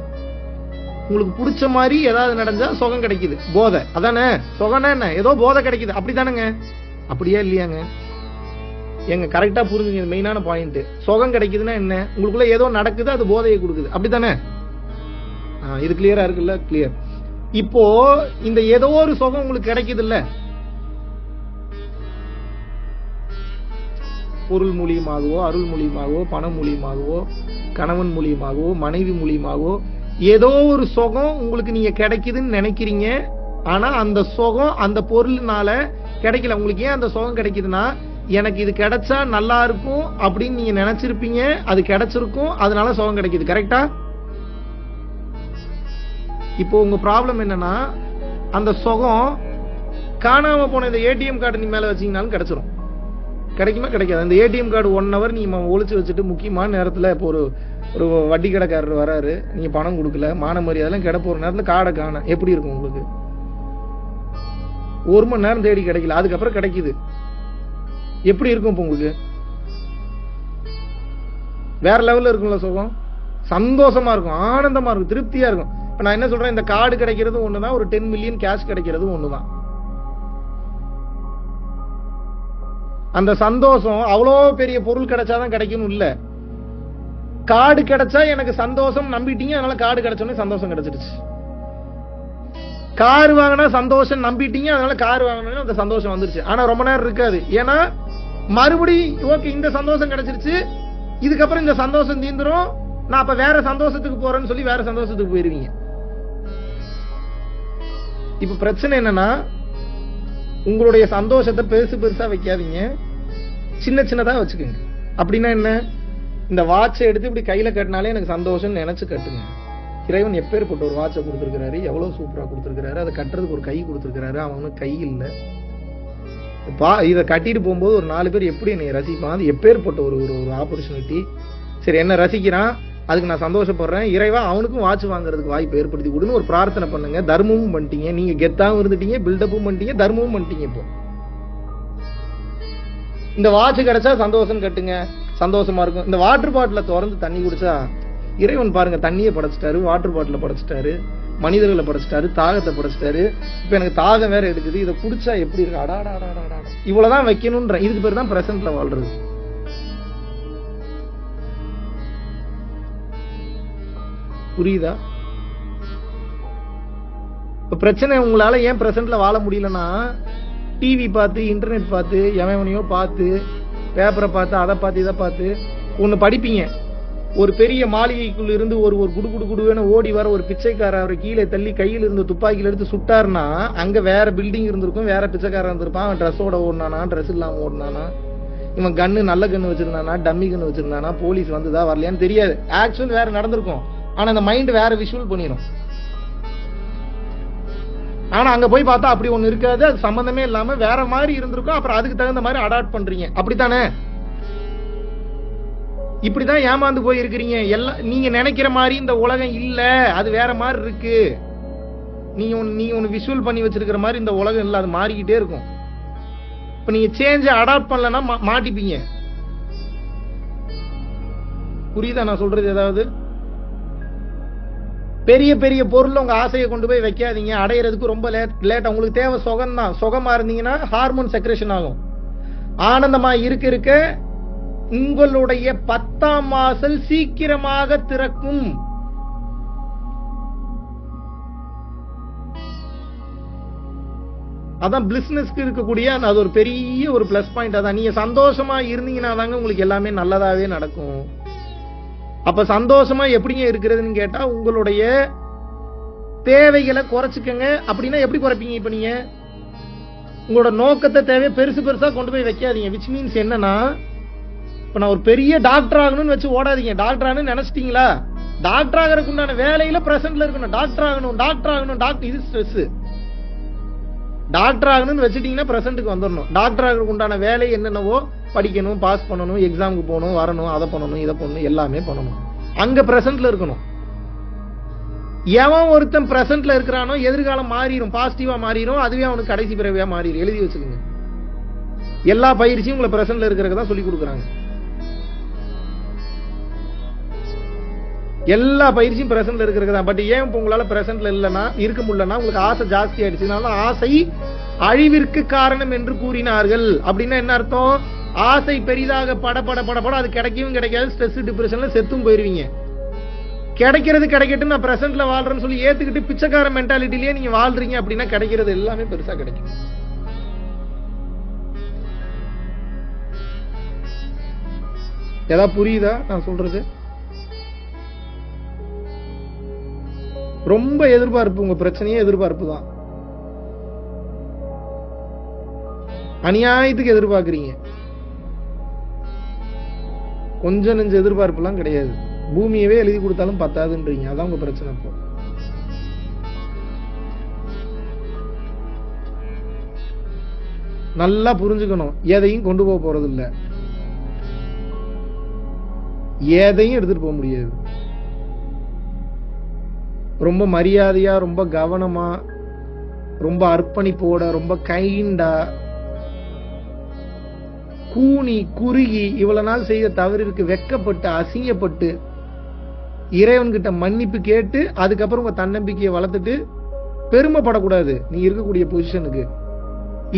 Speaker 1: உங்களுக்கு பிடிச்ச மாதிரி ஏதாவது நடந்தா சுகம் கிடைக்குது. போதை அதானே சுகம்னா என்ன? ஏதோ போதை கிடைக்குது, அப்படித்தானுங்க? அப்படியே இல்லையாங்க? எங்க கரெக்டா புரிஞ்சுங்க, மெயினான பாயிண்ட். சுகம் கிடைக்குதுன்னா என்ன? உங்களுக்குள்ள ஏதோ நடக்குது, அது போதையை கொடுக்குது, அப்படித்தானே? இது கிளியரா இருக்குல்ல? கிளியர். இப்போ இந்த ஏதோ ஒரு சுகம் உங்களுக்கு கிடைக்குது இல்ல, பொருள் மூலியமாகவோ அருள் மூலியமாகவோ பணம் மூலியமாகவோ கணவன் மூலியமாகவோ மனைவி மூலியமாகவோ ஏதோ ஒரு சுகம் உங்களுக்கு நீங்க கிடைக்குதுன்னு நினைக்கிறீங்க. ஆனா அந்த சுகம் அந்த பொருள்னால கிடைக்கல. உங்களுக்கு ஏன் அந்த சுகம் கிடைக்குதுன்னா எனக்கு இது கிடைச்சா நல்லா இருக்கும் அப்படின்னு நீங்க நினைச்சிருப்பீங்க, அது கிடைச்சிருக்கும், அதனால சுகம் கிடைக்குது. கரெக்டா? இப்போ உங்க ப்ராப்ளம் என்னன்னா, அந்த சுகம் காணாம போன இந்த ஏடிஎம் கார்டு நீ மேல வச்சீங்கனாலும் கிடைச்சிரும். கிடைக்குமா? கிடைக்காது. அந்த ஏடிஎம் கார்டு 1 hour நீங்க ஒளிச்சு வச்சுட்டு முக்கியமான நேரத்துல இப்போ ஒரு வட்டி கடைக்காரர் வராரு, நீங்க பணம் கொடுக்கல, மான மரியாதைலாம் கிட போற நேரத்துல கார்டை காண எப்படி இருக்கும் உங்களுக்கு? 1 மணி நேரம் தேடி கிடைக்கல, அதுக்கப்புறம் கிடைக்குது, எப்படி இருக்கும் இப்போ உங்களுக்கு? வேற லெவல்ல இருக்கும்ல சுகம், சந்தோஷமா இருக்கும், ஆனந்தமா இருக்கும், திருப்தியா இருக்கும். இப்ப நான் என்ன சொல்றேன், இந்த கார்டு கிடைக்கிறது ஒண்ணுதான், ஒரு 10 million கேஷ் கிடைக்கிறது ஒண்ணுதான். அந்த சந்தோஷம் அவ்வளோ பெரிய பொருள் கிடைச்சாதான் கிடைக்கணும் இல்ல. கார்டு கிடைச்சா எனக்கு சந்தோஷம் நம்பிட்டீங்க, அதனால கார்டு கிடைச்சோன்னே சந்தோஷம் கிடைச்சிருச்சு. கார் வாங்கினா சந்தோஷம் நம்பிட்டீங்க, அதனால கார் வாங்கினோன்னு அந்த சந்தோஷம் வந்துருச்சு. ஆனா ரொம்ப நேரம் இருக்காது. ஏன்னா மறுபடி ஓகே இந்த சந்தோஷம் கிடைச்சிருச்சு, இதுக்கப்புறம் இந்த சந்தோஷம் தீந்துரும், நான் அப்ப வேற சந்தோஷத்துக்கு போறேன்னு சொல்லி வேற சந்தோஷத்துக்கு போயிருவீங்க. இப்ப பிரச்சனை என்னன்னா, உங்களுடைய சந்தோஷத்தை பெருசு பெருசா வைக்காதீங்க, சின்ன சின்னதா வச்சுக்கோங்க. அப்படின்னா என்ன, இந்த வாட்சை எடுத்து இப்படி கையில கட்டினாலே எனக்கு சந்தோஷம் நினைச்சு கட்டுங்க. இறைவன் எப்பேற்பட்ட ஒரு வாட்சை கொடுத்திருக்கிறாரு, எவ்வளவு சூப்பரா கொடுத்திருக்கிறாரு, அதை கட்டுறதுக்கு ஒரு கை கொடுத்திருக்கிறாரு, அவனுக்கு கை இல்லை. இதை கட்டிட்டு போகும்போது ஒரு 4 பேர் எப்படி என்னை ரசிப்பான், அது எப்பேற்பட்ட ஒரு ஆப்பர்ச்சுனிட்டி. சரி, என்ன ரசிக்கிறான், அதுக்கு நான் சந்தோஷப்படுறேன், இறைவா அவனுக்கும் வாட்ச் வாங்குறதுக்கு வாய்ப்பு ஏற்படுத்தி கொடுன்னு ஒரு பிரார்த்தனை பண்ணுங்க. தர்மமும் பண்ணிட்டீங்க, நீங்க கெத்தாவும் இருந்துட்டீங்க, பில்டப்பும் பண்ணிட்டீங்க, தர்மமும் பண்ணிட்டீங்க. இப்போ இந்த வாட்ச் கிடைச்சா சந்தோஷம் கட்டுங்க, சந்தோஷமா இருக்கும். இந்த வாட்டர் பாட்டில திறந்து தண்ணி குடிச்சா இறைவன் பாருங்க தண்ணியை படைச்சிட்டாரு, வாட்டர் பாட்டில படைச்சிட்டாரு, மனிதர்களை படைச்சிட்டாரு, தாகத்தை படைச்சிட்டாரு. இப்ப எனக்கு தாகம் வேற எடுக்குது, இதை குடிச்சா எப்படி இருக்கு, அடாடா. இவ்வளவுதான் வைக்கணும்ன்ற, இதுக்கு பேர் தான் பிரசன்ட்ல வாழ்றது. புரியுதா? இப்ப பிரச்சனை உங்களால ஏன் பிரசன்ட்ல வாழ முடியலன்னா, டிவி பார்த்து, இன்டர்நெட் பார்த்து, எவனையோ பார்த்து, பேப்பரை பார்த்து, அதை பார்த்து, இதை பார்த்து ஒண்ணு படிப்பீங்க. ஒரு பெரிய மாளிகைக்குள்ள இருந்து ஒரு குடுவேன்னு ஓடி வர ஒரு பிச்சைக்காரர் அவரை கீழே தள்ளி கையில் இருந்து துப்பாக்கியில எடுத்து சுட்டாருன்னா, அங்க வேற பில்டிங் இருந்திருக்கும், வேற பிச்சைக்காரர் இருந்திருப்பான். அவன் ட்ரெஸ்ஸோட ஓடினானா, ட்ரெஸ் இல்லாம ஓடினானா, இவன் கண்ணு நல்ல கண்ணு வச்சிருந்தானா, டம்மி கண்ணு வச்சிருந்தானா, போலீஸ் வந்துதா வரலையான்னு தெரியாது. ஆக்சுவல் வேற நடந்திருக்கும், ஆனா அந்த மைண்ட் வேற விஷுவல் பண்ணிடும். ஆனா அங்க போய் பார்த்தா அப்படி ஒண்ணு இருக்காது, அது சம்பந்தமே இல்லாம வேற மாதிரி இருந்திருக்கும். அப்புறம் அதுக்கு தகுந்த மாதிரி அடாப்ட் பண்றீங்க. அப்படித்தானே? இப்படிதான் ஏமாந்து போய் இருக்கிறீங்க. எல்லாம் நீங்க நினைக்கிற மாதிரி இந்த உலகம் இல்ல, அது வேற மாதிரி இருக்கு. நீங்க ஒன்னு விஷுவல் பண்ணி வச்சிருக்கிற மாதிரி இந்த உலகம் இல்ல, அது மாறிக்கிட்டே இருக்கும். இப்ப நீங்க சேஞ்ச் அடாப்ட் பண்ணலன்னா மாட்டிப்பீங்க. புரியுதா நான் சொல்றது? ஏதாவது பெரிய பெரிய பொருள் உங்க ஆசையை கொண்டு போய் வைக்காதீங்க, அடையிறதுக்கு ரொம்ப லேட். உங்களுக்கு தேவை சுகம் தான். சுகமா இருந்தீங்கன்னா ஹார்மோன் செக்ரேஷன் ஆகும். ஆனந்தமா இருக்க உங்களுடைய 10ஆம் வாசல் சீக்கிரமாக திறக்கும். அதான் பிளிஸ்னஸ்க்கு இருக்கக்கூடிய அது ஒரு பெரிய ஒரு பிளஸ் பாயிண்ட். அதான் நீங்க சந்தோஷமா இருந்தீங்கன்னா தாங்க உங்களுக்கு எல்லாமே நல்லதாவே நடக்கும். அப்ப சந்தோஷமா எப்படிங்க இருக்கிறதுன்னு கேட்டா, உங்களுடைய தேவைகளை குறைச்சுக்கங்க. அப்படின்னா எப்படி குறைப்பீங்க? இப்ப நீங்க உங்களோட நோக்கத்தை தேவையை பெருசா கொண்டு போய் வைக்காதீங்க. விச் மீன்ஸ் என்னன்னா, இப்ப நான் ஒரு பெரிய டாக்டர் ஆகணும்னு வச்சு ஓடாதீங்க. டாக்டர் ஆகணும்னு நினைச்சிட்டீங்களா, டாக்டர் ஆகிறதுக்கு உண்டான வேலையில பிரசன்ட்ல இருக்கணும். டாக்டர் ஆகணும், இது ஸ்ட்ரெஸ். டாக்டர் ஆகணும்னு வச்சுட்டீங்கன்னா பிரசன்ட்டுக்கு வந்துடணும். டாக்டர் ஆகிறதுக்கு உண்டான வேலை என்னென்னவோ படிக்கணும், பாஸ் பண்ணணும், எக்ஸாமுக்கு போகணும், வரணும், அதை பண்ணணும், இதை பண்ணணும், எல்லாமே பண்ணணும். அங்க பிரசன்ட்ல இருக்கணும். எவன் ஒருத்தன் பிரசன்ட்ல இருக்கிறானோ எதிர்காலம் மாறிடும், பாசிட்டிவா மாறிடும். அதுவே அவனுக்கு கடைசி பிறவியா மாறிடும். எழுதி வச்சுக்கோங்க. எல்லா பயிற்சியும் உங்களை பிரசன்ட்ல இருக்கிறதான் சொல்லி கொடுக்குறாங்க. எல்லா பயிற்சியும் பிரசன்ட்ல இருக்கிறதா. பட் ஏன் இப்ப உங்களால பிரசன்ட்ல இல்லைன்னா இருக்க முடியலன்னா, உங்களுக்கு ஆசை ஜாஸ்தி ஆயிடுச்சு. ஆசை அழிவிற்கு காரணம் என்று கூறினார்கள். அப்படின்னா என்ன அர்த்தம்? ஆசை பெரிதாக பட அது கிடைக்கவும் கிடைக்காது, ஸ்ட்ரெஸ் டிப்ரெஷன்ல செத்தும் போயிருவீங்க. கிடைக்கிறது கிடைக்கட்டும், நான் பிரசன்ட்ல வாழ்றேன்னு சொல்லி ஏத்துக்கிட்டு பிச்சைக்கார மென்டாலிட்டிலேயே நீங்க வாழ்றீங்க அப்படின்னா கிடைக்கிறது எல்லாமே பெருசா கிடைக்கும். ஏதாவது புரியுதா நான் சொல்றது? ரொம்ப எதிர்பார்ப்பு, உங்க பிரச்சனையே எதிர்பார்ப்பு தான். அநியாயத்துக்கு எதிர்பார்க்கிறீங்க. கொஞ்சம் நெஞ்ச எதிர்பார்ப்புலாம் கிடையாது. பூமியவே எழுதி கொடுத்தாலும் பத்தாதுன்றீங்க. அதான் உங்க பிரச்சனை. இப்போ நல்லா புரிஞ்சுக்கணும், எதையும் கொண்டு போக போறது இல்ல, எதையும் எடுத்துட்டு போக முடியாது. ரொம்ப மரியாதையா, ரொம்ப கவனமா, ரொம்ப அர்ப்பணிப்போட, ரொம்ப கைண்டா, கூனி குறுகி இவ்வளவு நாள் செய்த தவறிற்கு வெக்கப்பட்டு அசிங்கப்பட்டு இறைவன்கிட்ட மன்னிப்பு கேட்டு அதுக்கப்புறம் உங்க தன்னம்பிக்கையை வளர்த்துட்டு பெருமைப்படக்கூடாது. நீ இருக்கக்கூடிய பொசிஷனுக்கு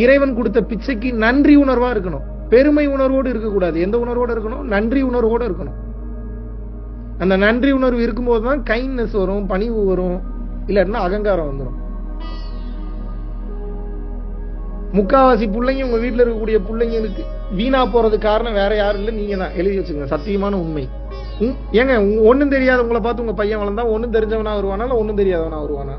Speaker 1: இறைவன் கொடுத்த பிச்சைக்கு நன்றி உணர்வா இருக்கணும். பெருமை உணர்வோடு இருக்கக்கூடாது. எந்த உணர்வோடு இருக்கணும்? நன்றி உணர்வோடு இருக்கணும். அந்த நன்றி உணர்வு இருக்கும்போது தான் கைண்ட்னஸ் வரும், பணிவு வரும். இல்லாட்டினா அகங்காரம் வந்துடும். முக்காவாசி பிள்ளைங்க உங்க வீட்டுல இருக்கக்கூடிய பிள்ளைங்களுக்கு வீணா போறது காரணம் வேற யாரும் இல்ல, நீங்க தான். எழுதி வச்சுங்க, சத்தியமான உண்மை. ஏங்க ஒண்ணும் தெரியாத உங்களை பார்த்து உங்க பையன் வளர்ந்தா ஒண்ணும் தெரிஞ்சவனா வருவானா இல்ல ஒண்ணும் தெரியாதவனா வருவானா?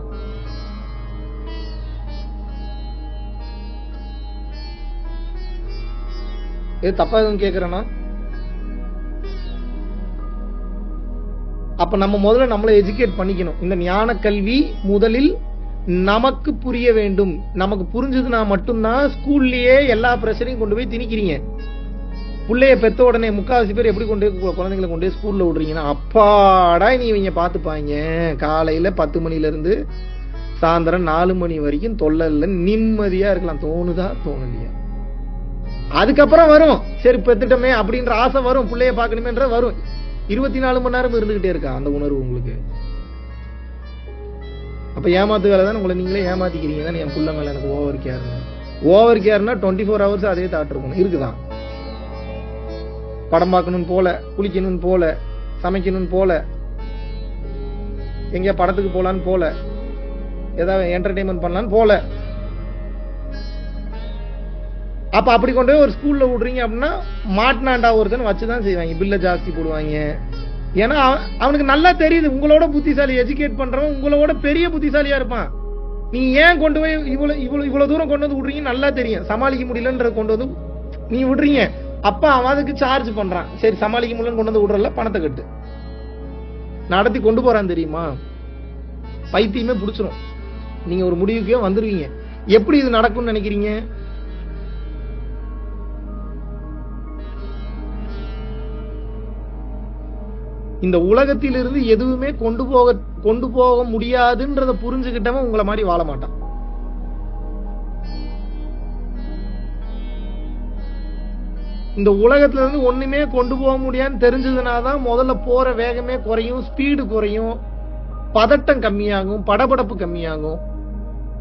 Speaker 1: தப்பா எதுவும் கேக்குறேன்னா? அப்ப நம்ம முதல்ல நம்மளை எஜுகேட் பண்ணிக்கணும். இந்த ஞான கல்வி முதலில் நமக்கு புரிய வேண்டும். நமக்கு புரிஞ்சதுன்னா மட்டும்தான் ஸ்கூல்லயே எல்லா பிரச்சனையும் கொண்டு போய் திணிக்கிறீங்க. பிள்ளைய பெத்த உடனே முக்காவாசி பேர் எப்படி கொண்டு குழந்தைங்களை கொண்டு போய் ஸ்கூல்ல விடுறீங்கன்னா, அப்பாடா நீ இவங்க பாத்துப்பாங்க, காலையில 10 மணில இருந்து சாயந்தரம் 4 மணி வரைக்கும் தொல்லை இல்லை, நிம்மதியா இருக்கலாம். தோணுதா? தோணலையா? அதுக்கப்புறம் வரும், சரி பெத்துட்டமே அப்படின்ற ஆசை வரும், பிள்ளைய பாக்கணுமேன்ற வரும். 24 மணி நேரம் இருந்துகிட்டே இருக்கா அந்த உணர்வு உங்களுக்கு? அப்ப ஏமாத்து வேலை தான். உங்களை நீங்களே ஏமாத்திக்கிறீங்க தான். என் புள்ள மேல எனக்கு ஓவர் கேர்னு. ஓவர் கேர்னா 24 ஹவர்ஸ் அதே தாட் இருக்கணும். இருக்குதான். படம் பார்க்கணும் போல, குளிக்கணும் போல, சமைக்கணும் போல, எங்க படத்துக்கு போலான்னு போல, ஏதாவது என்டர்டைன்மெண்ட் பண்ணலான்னு போல. அப்ப அப்படி கொண்டு போய் ஒரு ஸ்கூல்ல விடுறீங்க அப்படின்னா மாட்டினாண்டா ஒருத்தன் வச்சுதான் செய்வாங்க, பில்ல ஜாஸ்தி போடுவாங்க. ஏன்னா அவனுக்கு நல்லா தெரியுது உங்களோட புத்திசாலி, எஜுகேட் பண்றவன் உங்களோட பெரிய புத்திசாலியா இருப்பான். நீ ஏன் கொண்டு போய் இவ்வளவு தூரம் கொண்டு வந்து விடுறீங்க நல்லா தெரியும். சமாளிக்க முடியலன்ற கொண்டு வந்து நீ விடுறீங்க. அப்ப அவன் அதுக்கு சார்ஜ் பண்றான். சரி சமாளிக்க முடியலன்னு கொண்டு வந்து விடுறல, பணத்தை கட்டு. நடத்தி கொண்டு போறான் தெரியுமா? பைத்தியமே பிடிச்சிரும். நீங்க ஒரு முடிவுக்கே வந்துருவீங்க. எப்படி இது நடக்கும்னு நினைக்கிறீங்க? இந்த உலகத்திலிருந்து எதுவுமே கொண்டு போக முடியாதுன்றத புரிஞ்சுக்கிட்டவன் உங்களை மாதிரி வாழ மாட்டான். இந்த உலகத்துல இருந்து ஒண்ணுமே கொண்டு போக முடியாதுன்னு தெரிஞ்சதுனாதான் முதல்ல போற வேகமே குறையும், ஸ்பீடு குறையும், பதட்டம் கம்மியாகும், படபடப்பு கம்மியாகும்.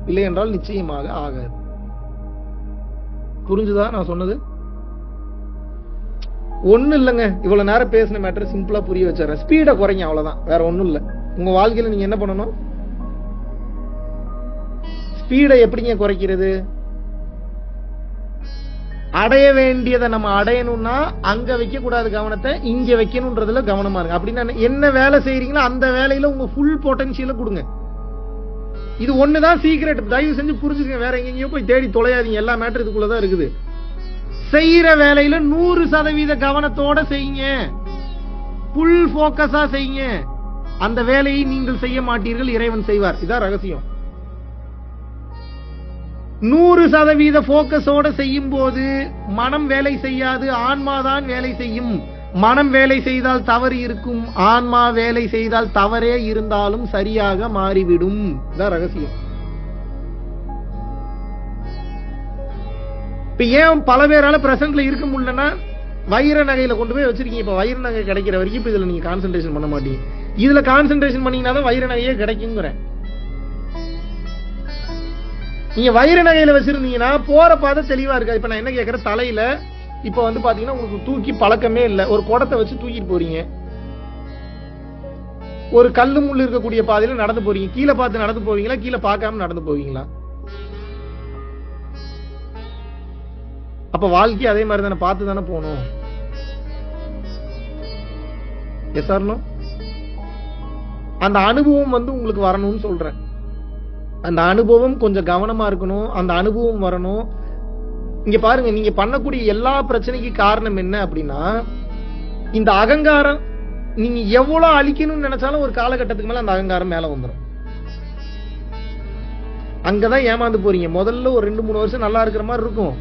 Speaker 1: இல்லை என்றால் நிச்சயமாக ஆகாது. புரிஞ்சுதா நான் சொன்னது? ஒண்ணு இல்லைங்க, இவ்வளவு நேரம் பேசின மேட்டர் சிம்பிளா புரிய வச்சுறேன். ஸ்பீடை குறைங்க, அவ்வளவுதான், வேற ஒண்ணும் இல்ல. உங்க வாழ்க்கையில நீங்க என்ன பண்ணணும்? ஸ்பீடை எப்படிங்க குறைக்கிறது? அடைய வேண்டியதை நம்ம அடையணும்னா அங்க வைக்க கூடாது கவனத்தை, இங்க வைக்கணும்ன்றதுல கவனமா இருக்கு. அப்படின்னா என்ன வேலை செய்யறீங்களோ அந்த வேலையில உங்க ஃபுல் பொட்டன்ஷியல கொடுங்க. இது ஒண்ணுதான் சீக்ரெட். தயவு செஞ்சு புரிஞ்சுக்க, வேற எங்கேயோ போய் தேடி தொலையாதீங்க. எல்லா மேட்டர் இதுக்குள்ளதான் இருக்குது. செய்யற வேலையில 100% கவனத்தோட செய்யுங்க, ஃபுல் போக்கஸா செய்யுங்க. அந்த வேலையை நீங்கள் செய்ய மாட்டீர்கள், இறைவன் செய்வார். இதான் ரகசியம். 100% போக்கஸோட செய்யும் போது மனம் வேலை செய்யாது, ஆன்மாதான் வேலை செய்யும். மனம் வேலை செய்தால் தவறு இருக்கும், ஆன்மா வேலை செய்தால் தவறே இருந்தாலும் சரியாக மாறிவிடும். இதான் ரகசியம். இப்ப ஏன் பல பேரால பிரசன்ட்ல இருக்க முடியலன்னா, வைர நகையில கொண்டு போய் வச்சிருக்கீங்க. இப்ப வைர நகை கிடைக்கிற வரைக்கும் இப்ப இதுல நீங்க கான்சென்ட்ரேஷன் பண்ண மாட்டீங்க. இதுல கான்சென்ட்ரேஷன் பண்ணீங்கன்னா தான் வைர நகையே கிடைக்குங்கிறேன். நீங்க வைர நகையில வச்சிருந்தீங்கன்னா போற பாதை தெளிவா இருக்கா? இப்ப நான் என்ன கேட்கறேன், தலையில இப்ப வந்து பாத்தீங்கன்னா உங்களுக்கு தூக்கி பழக்கமே இல்ல, ஒரு குடத்தை வச்சு தூக்கிட்டு போறீங்க, ஒரு கல்லு முள்ளு இருக்கக்கூடிய பாதையில நடந்து போறீங்க. கீழே பார்த்து நடந்து போவீங்களா, கீழே பார்க்காம நடந்து போவீங்களா? அப்ப வாழ்க்கை அதே மாதிரி தானே, பார்த்து தானே போகணும். Yes or no? அந்த அனுபவம் வந்து உங்களுக்கு வரணும்னு சொல்றேன். அந்த அனுபவம் கொஞ்சம் கவனமா இருக்கணும், அந்த அனுபவம் வரணும். இங்க பாருங்க, நீங்க பண்ணக்கூடிய எல்லா பிரச்சனைக்கு காரணம் என்ன அப்படின்னா, இந்த அகங்காரம் நீங்க எவ்வளவு அழிக்கணும்னு நினைச்சாலும் ஒரு காலகட்டத்துக்கு மேல அந்த அகங்காரம் மேல வந்துடும். அங்கதான் ஏமாந்து போறீங்க. முதல்ல ஒரு 2-3 வருஷம் நல்லா இருக்கிற மாதிரி இருக்கும்.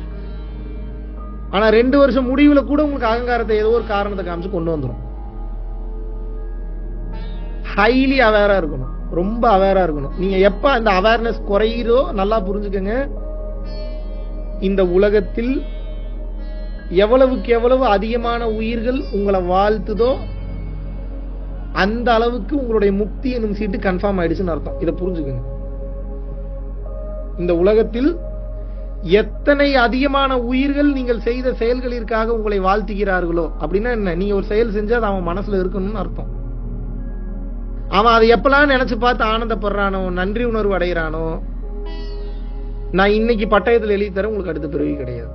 Speaker 1: ஆனா 2 வருஷம் முடிவுல கூட உங்களுக்கு அகங்காரத்தை ஏதோ ஒரு காரணத்தை காமிச்சு கொண்டு வந்துடும். ஹைலி அவேரா இருக்கணும், ரொம்ப அவேரா இருக்கணும். நீங்க எப்ப அந்த அவேர்னஸ் குறையிறோ நல்லா புரிஞ்சுக்கங்க, இந்த உலகத்தில் எவ்வளவுக்கு எவ்வளவு அதிகமான உயிர்கள் உங்களை வாழ்த்துதோ அந்த அளவுக்கு உங்களுடைய முக்தி என்னும் சீட்டு கன்ஃபார்ம் ஆயிடுச்சுன்னு அர்த்தம். இதை புரிஞ்சுக்கங்க. இந்த உலகத்தில் எத்தனை அதிகமான உயிர்கள் நீங்கள் செய்த செயல்களிற்காக உங்களை வாழ்த்துகிறார்களோ, அப்படின்னா என்ன, நீங்க ஒரு செயல் செஞ்சா அது அவன் மனசுல இருக்கணும்னு அர்த்தம். அவன் அதை எப்பெல்லாம் நினைச்சு பார்த்து ஆனந்தப்படுறானோ, நன்றி உணர்வு அடைகிறானோ, நான் இன்னைக்கு பட்டயத்தில் எழுதி தரேன், உங்களுக்கு அடுத்த பிறவி கிடையாது.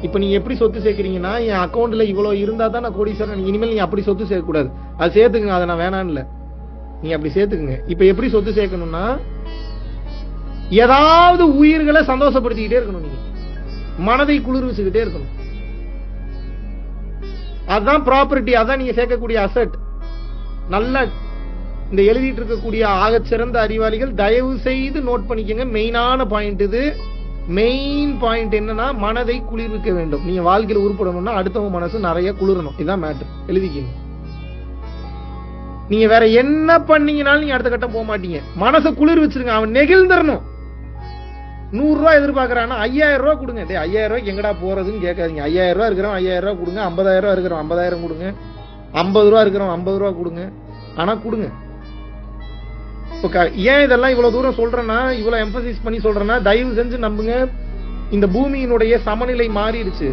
Speaker 1: இப்ப நீங்க எப்படி சொத்து சேர்க்கிறீங்கன்னா, என் அக்கௌண்ட்ல இவ்வளவு இருந்தா தான் நான் கோடீஸ்வரன். இனிமேல் நீங்க அப்படி சொத்து சேர்க்க கூடாது. அது சேர்த்துக்குங்க, அதை நான் வேணான்னு இல்ல, நீங்க அப்படி சேர்த்துக்குங்க. இப்ப எப்படி சொத்து சேர்க்கணும்னா, ஏதாவது உயிர்களை சந்தோஷப்படுத்திக்கிட்டே இருக்கணும். நீங்க மனதை குளிர்விச்சுக்கிட்டே இருக்கணும். அதுதான் ப்ராப்பர்ட்டி, அதான் நீங்க சேர்க்கக்கூடிய அசெட். நல்ல இந்த எழுதிட்டு இருக்கக்கூடிய ஆகச்சிறந்த அறிவாளிகள் தயவு செய்து நோட் பண்ணிக்கங்க. மெயினான பாயிண்ட் இது. மெயின் பாயிண்ட் என்னன்னா, மனதை குளிர்விக்க வேண்டும். நீங்க வாழ்க்கையில் உருப்படணும்னா அடுத்தவங்க மனசு நிறைய குளிரணும். இதுதான் மேட்டர். எழுதிக்கணும். நீங்க வேற என்ன பண்ணீங்கனாலும் நீங்க அடுத்த கட்டம் போக மாட்டீங்க. மனசை குளிர் வச்சிருங்க. அவன் நெகிழ்ந்துடணும். 100 ரூபாய் எதிர்பார்க்கறானா 5000 ரூபாய் கொடுங்க. 5000 ரூபாய்க்கு எங்கடா போறதுன்னு கேட்காதீங்க. 5000 ரூபாய் இருக்கிறவன் 5000 ரூபாய் கொடுங்க. 50000 ரூபாய் இருக்கிறவன் 50000 கொடுங்க. 50 ரூபாய் இருக்கிறவன் 50 ரூபாய் கொடுங்க. ஆனா கொடுங்க. ஏன் இதெல்லாம் இவ்வளவு தூரம் சொல்றேன்னா, இவ்வளவு எம்பசிஸ் பண்ணி சொல்றேன்னா, தயவு செஞ்சு நம்புங்க, இந்த பூமியினுடைய சமநிலை மாறிடுச்சு.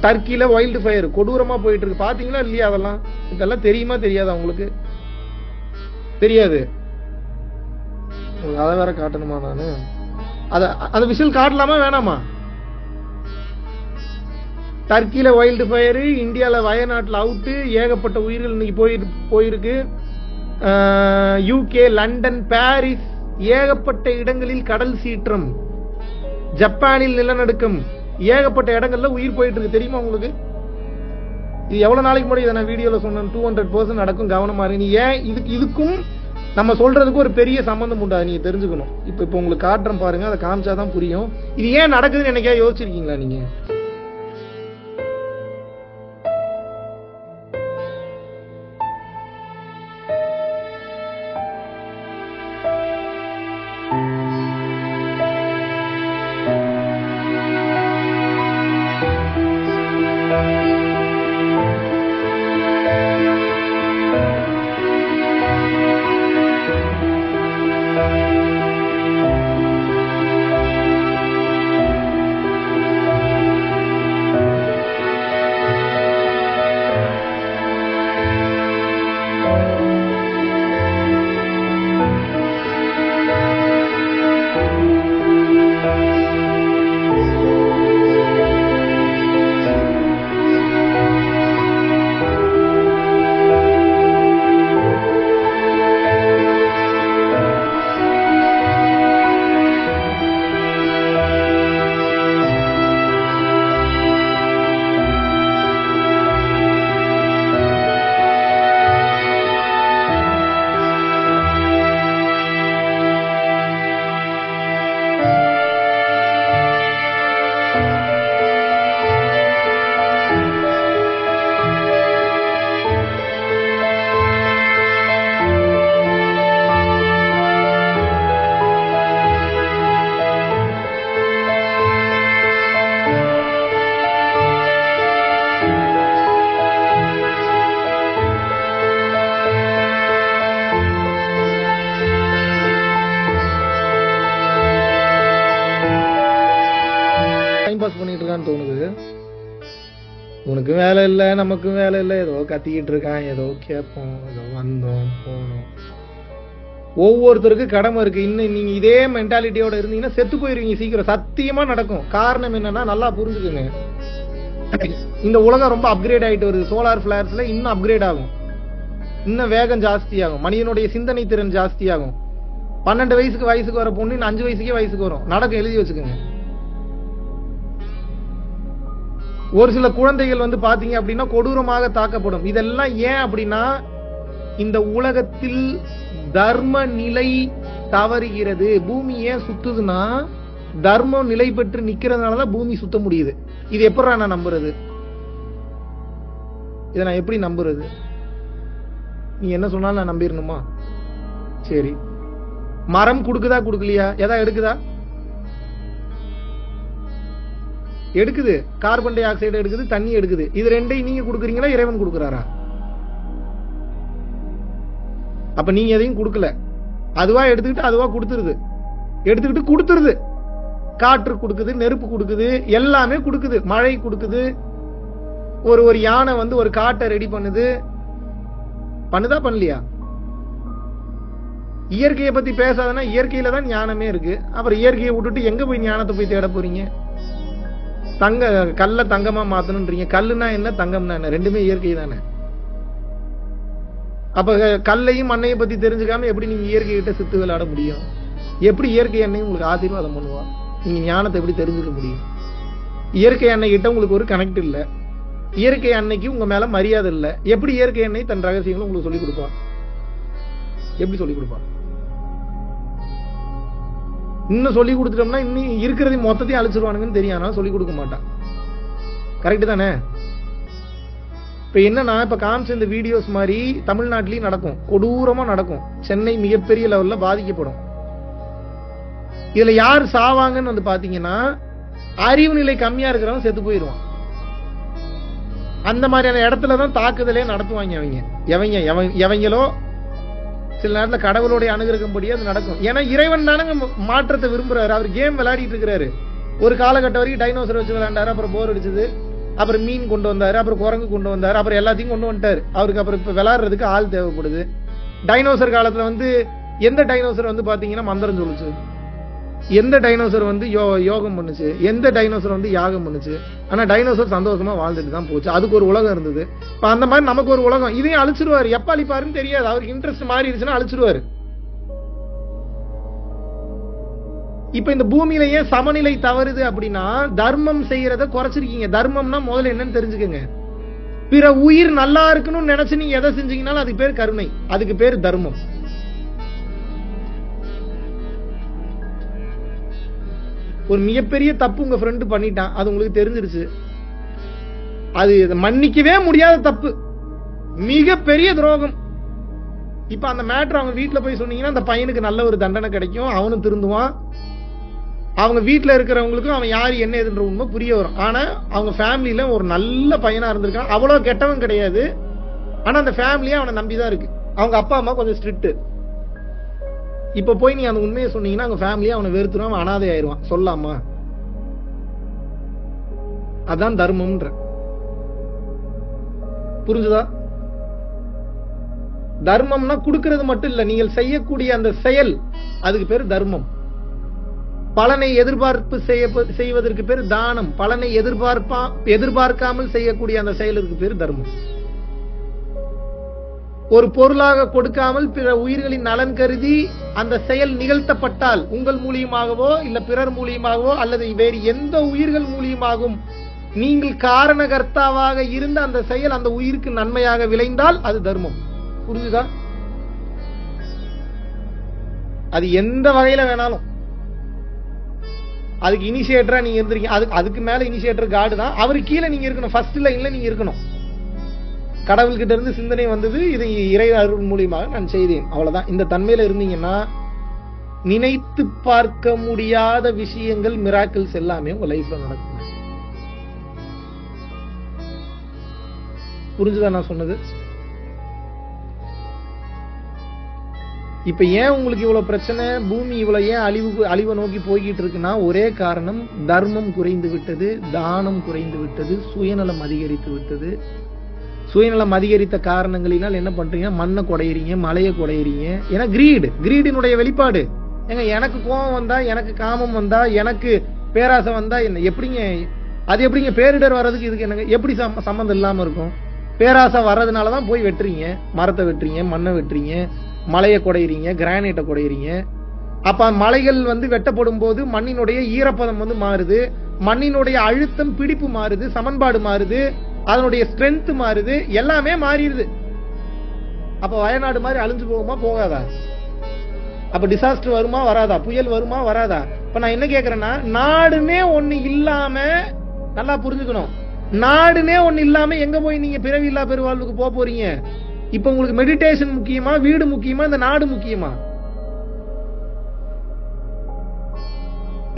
Speaker 1: டர்க்கில வைல்டு ஃபயர் கொடூரமா போயிட்டு இருக்கு. பாத்தீங்களா இல்லையா? இதெல்லாம் தெரியுமா தெரியாதா உங்களுக்கு? தெரியாது. அதை வேற காட்டணுமா நானு? அந்த விஷயம் காட்டலாமா வேணாமா? டர்க்கில வைல்டு ஃபயர், இந்தியால வயநாட்டுல அவுட்டு, ஏகப்பட்ட உயிர்கள் இன்னைக்கு போயிருக்கு. யூகே, லண்டன், பாரிஸ், ஏகப்பட்ட இடங்களில் கடல் சீற்றம், ஜப்பானில் நிலநடுக்கம், ஏகப்பட்ட இடங்கள்ல உயிர் போயிட்டு இருக்கு. தெரியுமா உங்களுக்கு? இது எவ்வளவு நாளைக்கு முன்னாடி இதை நான் வீடியோல சொன்னேன். 200% நடக்கும், கவனமா இருக்கு. நீ ஏன் இதுக்கும் நம்ம சொல்றதுக்கு ஒரு பெரிய சம்பந்தம் உண்டு, அதை நீங்க தெரிஞ்சுக்கணும். இப்ப உங்களுக்கு காட்டுறேன் பாருங்க, அதை காமிச்சாதான் புரியும். இது ஏன் நடக்குதுன்னு என்னைக்கா யோசிச்சிருக்கீங்களா நீங்க? தோணுது. உனக்கு வேலை இல்லை, நமக்கும் வேலை இல்லை, ஏதோ கத்திக்கிட்டு இருக்கான், ஏதோ கேட்போம், ஏதோ வந்தோம் போனோம். ஒவ்வொருத்தருக்கு கடமை இருக்கு. இன்னும் நீங்க இதே மென்டாலிட்டியோட இருந்தீங்கன்னா செத்து போயிருவீங்க சீக்கிரம். சத்தியமா நடக்கும். காரணம் என்னன்னா, நல்லா புரிஞ்சுக்குங்க, இந்த உலகம் ரொம்ப அப்கிரேட் ஆயிட்டு வருது. சோலார் பிளேயர்ஸ்ல இன்னும் அப்கிரேட் ஆகும், இன்னும் வேகம் ஜாஸ்தி ஆகும், மனிதனுடைய சிந்தனை திறன் ஜாஸ்தி ஆகும். 12 வயசுக்கு வர பொண்ணு இன்னும் 5 வயசுக்கே வயசுக்கு வரும். நடக்கும், எழுதி வச்சுக்கோங்க. ஒரு சில குழந்தைகள் வந்து பாத்தீங்க அப்படின்னா கொடூரமாக தாக்கப்படும். இதெல்லாம் ஏன் அப்படின்னா இந்த உலகத்தில் தர்ம நிலை தவறுகிறது. பூமி ஏன் சுத்துதுன்னா தர்மம் நிலை பெற்று நிக்கிறதுனாலதான் பூமி சுத்த முடியுது. இது எப்படி நான் நம்புறது? இதை நான் எப்படி நம்புறது? நீ என்ன சொன்னாலும் நான் நம்பிடணுமா? சரி, மரம் கொடுக்குதா கொடுக்கலையா? எதா எடுக்குதா? எடுக்குது. கார்பன் டை ஆக்சைடு எடுக்குது, தண்ணி எடுக்குது. இது ரெண்டையும் நீங்க கொடுக்குறீங்களா, இறைவன் கொடுக்குறாரா? அப்ப நீங்க எதையும் கொடுக்கல, அதுவா எடுத்துக்கிட்டு அதுவா கொடுத்துருது. காற்று கொடுக்குது, நெருப்பு கொடுக்குது, எல்லாமே கொடுக்குது, மழை கொடுக்குது. ஒரு யானை வந்து ஒரு காட்டை ரெடி பண்ணுதா பண்ணலையா? இயற்கையை பத்தி பேசாதனா இயற்கையில தான் ஞானமே இருக்கு. அப்புறம் இயற்கையை விட்டுட்டு எங்க போய் ஞானத்தை போய் தேட போறீங்க? கல்ல தங்கமா மாத்தணும்ன்றீங்க. கல்லுனா என்ன, தங்கம்னா என்ன? ரெண்டுமே இயற்கை தானே. அப்ப கல்லையும் மண்ணையும் பத்தி தெரிஞ்சுக்காம எப்படி நீங்க இயற்கை கிட்ட சித்து விளையாட முடியும்? எப்படி இயற்கை எண்ணெய் உங்களுக்கு ஆசீர்வாதம் பண்ணுவா? நீங்க ஞானத்தை எப்படி தெரிஞ்சுக்க முடியும்? இயற்கை எண்ணெய் கிட்ட உங்களுக்கு ஒரு கனெக்ட் இல்ல. இயற்கை அன்னைக்கு உங்க மேல மரியாதை இல்ல. எப்படி இயற்கை எண்ணெய் தன் ரகசியங்களும் உங்களுக்கு சொல்லிக் கொடுப்பா? எப்படி சொல்லிக் கொடுப்பா? இன்னும் சொல்லி கொடுத்துட்டோம்னா இன்னும் இருக்கிறதை மொத்தத்தையும் அழிச்சிருவானுங்கன்னு தெரியும். ஆனா சொல்லிக் கொடுக்க மாட்டான். கரெக்ட் தானே? இப்ப என்னன்னா, இப்ப காமிச்ச இந்த வீடியோஸ் மாதிரி தமிழ்நாட்டிலயும் நடக்கும், கொடூரமா நடக்கும். சென்னை மிகப்பெரிய லெவல்ல பாதிக்கப்படும். இதுல யார் சாவாங்கன்னு வந்து பாத்தீங்கன்னா, அறிவு நிலை கம்மியா இருக்கிறவங்க செத்து போயிருவான். அந்த மாதிரியான இடத்துலதான் தாக்குதலே நடத்துவாங்க எவங்களோ. சில நேரத்துல கடவுளுடைய அனுகிரகம்படி அது நடக்கும். ஏன்னா இறைவன் தானங்க மாற்றத்தை விரும்புறாரு. அவர் கேம் விளையாடிட்டு இருக்கிறாரு. ஒரு காலகட்டம் வரைக்கும் டைனோசர் வச்சு விளையாண்டாரு, அப்புறம் போர் அடிச்சது, அப்புறம் மீன் கொண்டு வந்தாரு, அப்புறம் குரங்கு கொண்டு வந்தாரு, அப்புறம் எல்லாத்தையும் கொண்டு வந்துட்டாரு. அவருக்கு அப்புறம் இப்ப விளையாடுறதுக்கு ஆள் தேவைப்படுது. டைனோசர் காலத்துல வந்து எந்த டைனோசர் வந்து பாத்தீங்கன்னா மந்திரம் சொல்லுச்சு? எந்த டைனோசர் வந்து யோகம் பண்ணுச்சு? எந்த டைனோசர் வந்து யாகம் பண்ணுச்சு? ஆனா டைனோசர் சந்தோஷமா வாழ்ந்துட்டு தான் போச்சு. அதுக்கு ஒரு உலகம் இருந்தது. இப்ப அந்த மாதிரி நமக்கு ஒரு உலகம். இதையும் அழிச்சிருவாரு. எப்ப அழிப்பாருன்னு தெரியாது. அவருக்கு இன்ட்ரெஸ்ட் மாறிடுச்சுன்னா அழிச்சிருவாரு. இப்ப இந்த பூமியில ஏன் சமநிலை தவறுது அப்படின்னா, தர்மம் செய்யறத குறைச்சிருக்கீங்க. தர்மம்னா முதல்ல என்னன்னு தெரிஞ்சுக்கங்க. பிற உயிர் நல்லா இருக்கணும்னு நினைச்சு நீங்க எதை செஞ்சீங்கன்னாலும் அதுக்கு பேர் கருணை, அதுக்கு பேர் தர்மம். ஒரு மிகப்பெரிய தப்பு உங்க ஃப்ரெண்டு பண்ணிட்டான், அது உங்களுக்கு தெரிஞ்சிருச்சு. அது மன்னிக்கவே முடியாத தப்பு, மிகப்பெரிய துரோகம். இப்ப அந்த மேட்டர் அவங்க வீட்டுல போய் சொன்னீங்கன்னா அந்த பையனுக்கு நல்ல ஒரு தண்டனை கிடைக்கும், அவனும் திருந்துவான். அவங்க வீட்டுல இருக்கிறவங்களுக்கும் அவன் யாரு என்ன எதுன்ற உண்மை புரிய வரும். ஆனா அவங்க ஃபேமிலியில ஒரு நல்ல பையனா இருந்திருக்கான், அவ்வளவு கெட்டவன் கிடையாது. ஆனா அந்த ஃபேமிலியா அவனை நம்பிதான் இருக்கு. அவங்க அப்பா அம்மா கொஞ்சம் ஸ்ட்ரிக்ட். இப்ப போய் நீ அந்த உண்மையை சொன்னீங்கன்னா அவங்க ஃபேமிலியா அவனை வெறுத்துரும், அவன் அனாதை ஆயிடுவான். சொல்லாமா? அதான் தர்மம்ன்ற. புரிஞ்சுதா? தர்மம்னா கொடுக்கிறது மட்டும் இல்ல, நீங்கள் செய்யக்கூடிய அந்த செயல், அதுக்கு பேர் தர்மம். பலனை எதிர்பார்ப்பு செய்வதற்கு பேர் தானம். பலனை எதிர்பார்க்காமல் செய்யக்கூடிய அந்த செயலுக்கு பேர் தர்மம். ஒரு பொருளாக கொடுக்காமல் பிற உயிர்களின் நலன் கருதி அந்த செயல் நிகழ்த்தப்பட்டால், உங்கள் மூலியமாகவோ இல்ல பிறர் மூலியமாகவோ அல்லது வேறு எந்த உயிர்கள் மூலியமாகவும் நீங்கள் காரணகர்த்தாவாக இருந்த அந்த செயல் அந்த உயிருக்கு நன்மையாக விளைந்தால் அது தர்மம். புரிஞ்சுதா? அது எந்த வகையில வேணாலும். அதுக்கு இனிஷியேட்டரா நீங்க இருந்திருக்கீங்க, அதுக்கு மேல இனிஷியேட்டர் காடு தான். அவரு கீழே நீங்க இருக்கணும், ஃபர்ஸ்ட் லைன்ல நீங்க இருக்கணும். கடவுள்கிட்ட இருந்து சிந்தனை வந்தது, இதை இறை அருள் மூலியமாக நான் செய்தேன், அவ்வளவுதான். இந்த தன்மையில இருந்தீங்கன்னா நினைத்து பார்க்க முடியாத விஷயங்கள், மிராக்கிள்ஸ் எல்லாமே உங்க லைஃப்ல நடக்கும். புரிஞ்சுதா நான் சொன்னது? இப்ப ஏன் உங்களுக்கு இவ்வளவு பிரச்சனை, பூமி இவ்வளவு ஏன் அழிவை நோக்கி போய்கிட்டு இருக்குன்னா, ஒரே காரணம், தர்மம் குறைந்து விட்டது, தானம் குறைந்து விட்டது, சுயநலம் அதிகரித்து விட்டது. சுயநலம் அதிகரித்த காரணங்களினால் என்ன பண்றீங்க? மண்ணை குடையறீங்க, மலையை குடையறீங்க. ஏன்னா கிரீடினுடைய வெளிப்பாடு. ஏங்க, எனக்கு கோபம் வந்தா, எனக்கு காமம் வந்தா, எனக்கு பேராசை வந்தா என்ன எப்படிங்க? அது எப்படிங்க பேரிடர் வர்றதுக்கு இதுக்கு என்னங்க எப்படி சம்பந்தம் இல்லாம இருக்கும்? பேராசை வர்றதுனாலதான் போய் வெட்டுறீங்க, மரத்தை வெட்டுறீங்க, மண்ணை வெட்டுறீங்க, மலையை குடையறீங்க, கிரானைட்டை குடையறீங்க. அப்ப மலைகள் வந்து வெட்டப்படும் போது மண்ணினுடைய ஈரப்பதம் வந்து மாறுது. மண்ணினுடைய அழுத்தம், பிடிப்பு மாறுது, சமன்பாடு மாறுது, அதனுடைய ஸ்ட்ரென்த் மாறுது, எல்லாமே மாறிடுது. அப்ப வயநாடு மாதிரி அழிஞ்சு போகுமா போகாதா? அப்ப டிசாஸ்டர் வருமா வராதா? புயல் வருமா வராதா? இப்ப நான் என்ன கேக்குறேன்னா, நாடுனே ஒண்ணு இல்லாம, நல்லா புரிஞ்சுக்கணும், நாடுனே ஒண்ணு இல்லாம எங்க போய் நீங்க பிறவி இல்லா பெருவாழ்வுக்கு போக போறீங்க? இப்ப உங்களுக்கு மெடிடேஷன் முக்கியமா, வீடு முக்கியமா, இந்த நாடு முக்கியமா?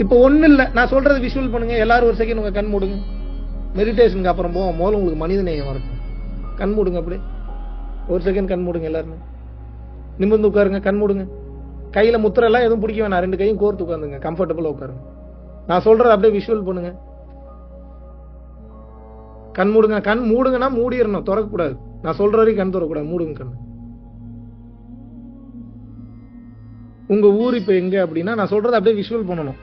Speaker 1: இப்ப ஒண்ணு இல்ல, நான் சொல்றது விஷுவல் பண்ணுங்க. எல்லாரும் ஒரு செகண்ட் உங்க கண் மூடுங்க. மெடிடேஷனுக்கு அப்புறம் போவோம். முதல்ல உங்களுக்கு மனிதநேயம் வரட்டும். கண் மூடுங்க. அப்படியே ஒரு செகண்ட் கண் மூடுங்க. எல்லாருமே நிமிர்ந்து உட்காருங்க. கண் மூடுங்க. கையில முத்திரை எல்லாம் எதுவும் பிடிக்க வேணாம். 2 கையும் கோர்த்து உட்காந்துங்க. கம்ஃபர்டபுளா உட்காருங்க. நான் சொல்றது அப்படியே விஷுவல் பண்ணுங்க. கண் மூடுங்க. கண் மூடுங்கன்னா மூடிடணும், திறக்க கூடாது. நான் சொல்ற வரைக்கும் கண் திறக்கூடாது. மூடுங்க கண். உங்க ஊர் இப்ப எங்க அப்படின்னா, நான் சொல்றது அப்படியே விஷுவல் பண்ணணும்.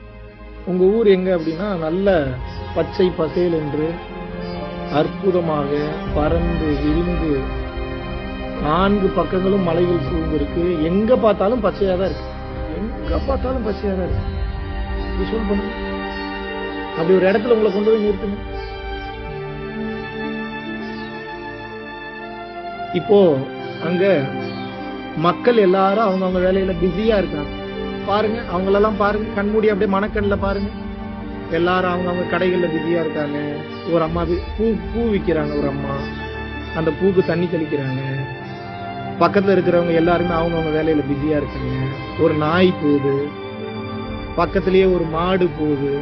Speaker 1: உங்க ஊர் எங்க அப்படின்னா, நல்ல பச்சை பசேல் என்று அற்புதமாக பறந்து விரிந்து 4 பக்கங்களும் மலைகள் சூழ்ந்திருக்கு. எங்க பார்த்தாலும் பச்சையா தான் இருக்கு. எங்க பார்த்தாலும் பச்சையா தான் இருக்கு. விஷுவல் பண்ணுங்க. அப்படி ஒரு இடத்துல உங்களை கொண்டு போய் நிறுத்துங்க. இப்போ அங்க மக்கள் எல்லாரும் அவங்கவுங்க வேலையில பிஸியா இருக்காங்க. பாருங்க, அவங்களெல்லாம் பாருங்க. கண்மூடி அப்படியே மனக்கண்ணில் பாருங்க. எல்லாரும் அவங்கவுங்க கடைகள்ல பிஸியா இருக்காங்க. ஒரு அம்மா பூ விற்கிறாங்க. ஒரு அம்மா அந்த பூக்கு தண்ணி தெளிக்கிறாங்க. பக்கத்துல இருக்கிறவங்க எல்லாருமே அவங்கவுங்க வேலையில பிஸியா இருக்காங்க. ஒரு நாய் போகுது, பக்கத்திலேயே ஒரு மாடு போகுது.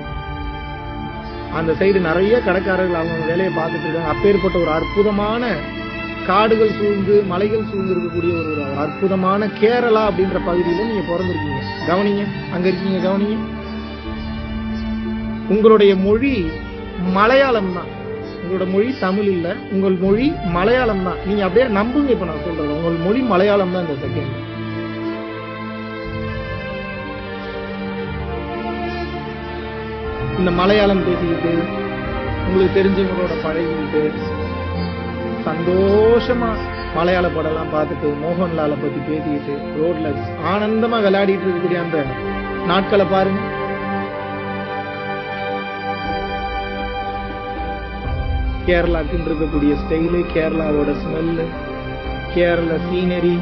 Speaker 1: அந்த சைடு நிறைய கடைக்காரர்கள் அவங்கவுங்க வேலையை பார்த்துட்டு இருக்காங்க. அப்பேற்பட்ட ஒரு அற்புதமான காடுகள் சூழ்ந்து மலைகள் சூழ்ந்து இருக்கக்கூடிய ஒரு அற்புதமான கேரளா அப்படின்ற பகுதியில நீங்க பிறந்திருக்கீங்க. கவனிங்க, அங்க இருக்கீங்க, கவனிங்க. உங்களுடைய மொழி மலையாளம் தான். உங்களோட மொழி தமிழ் இல்ல, உங்கள் மொழி மலையாளம் தான். நீங்க அப்படியே நம்புங்க. இப்ப நான் சொல்றது உங்கள் மொழி மலையாளம் தான். இந்த செகண்ட் இந்த மலையாளம் பேசிக்கிட்டு உங்களுக்கு தெரிஞ்சவங்களோட பழகிக்கிட்டு சந்தோஷமா மலையாள படம்லாம் பார்த்துட்டு மோகன்லாலை பத்தி பேசிக்கிட்டு ரோட்ல ஆனந்தமா விளையாடிட்டு இருக்கக்கூடிய அந்த நாட்களை பாருங்க. கேரளாக்குன்னு இருக்கக்கூடிய ஸ்டைலு, கேரளாவோட ஸ்மெல்லு, கேரளா சீனரி,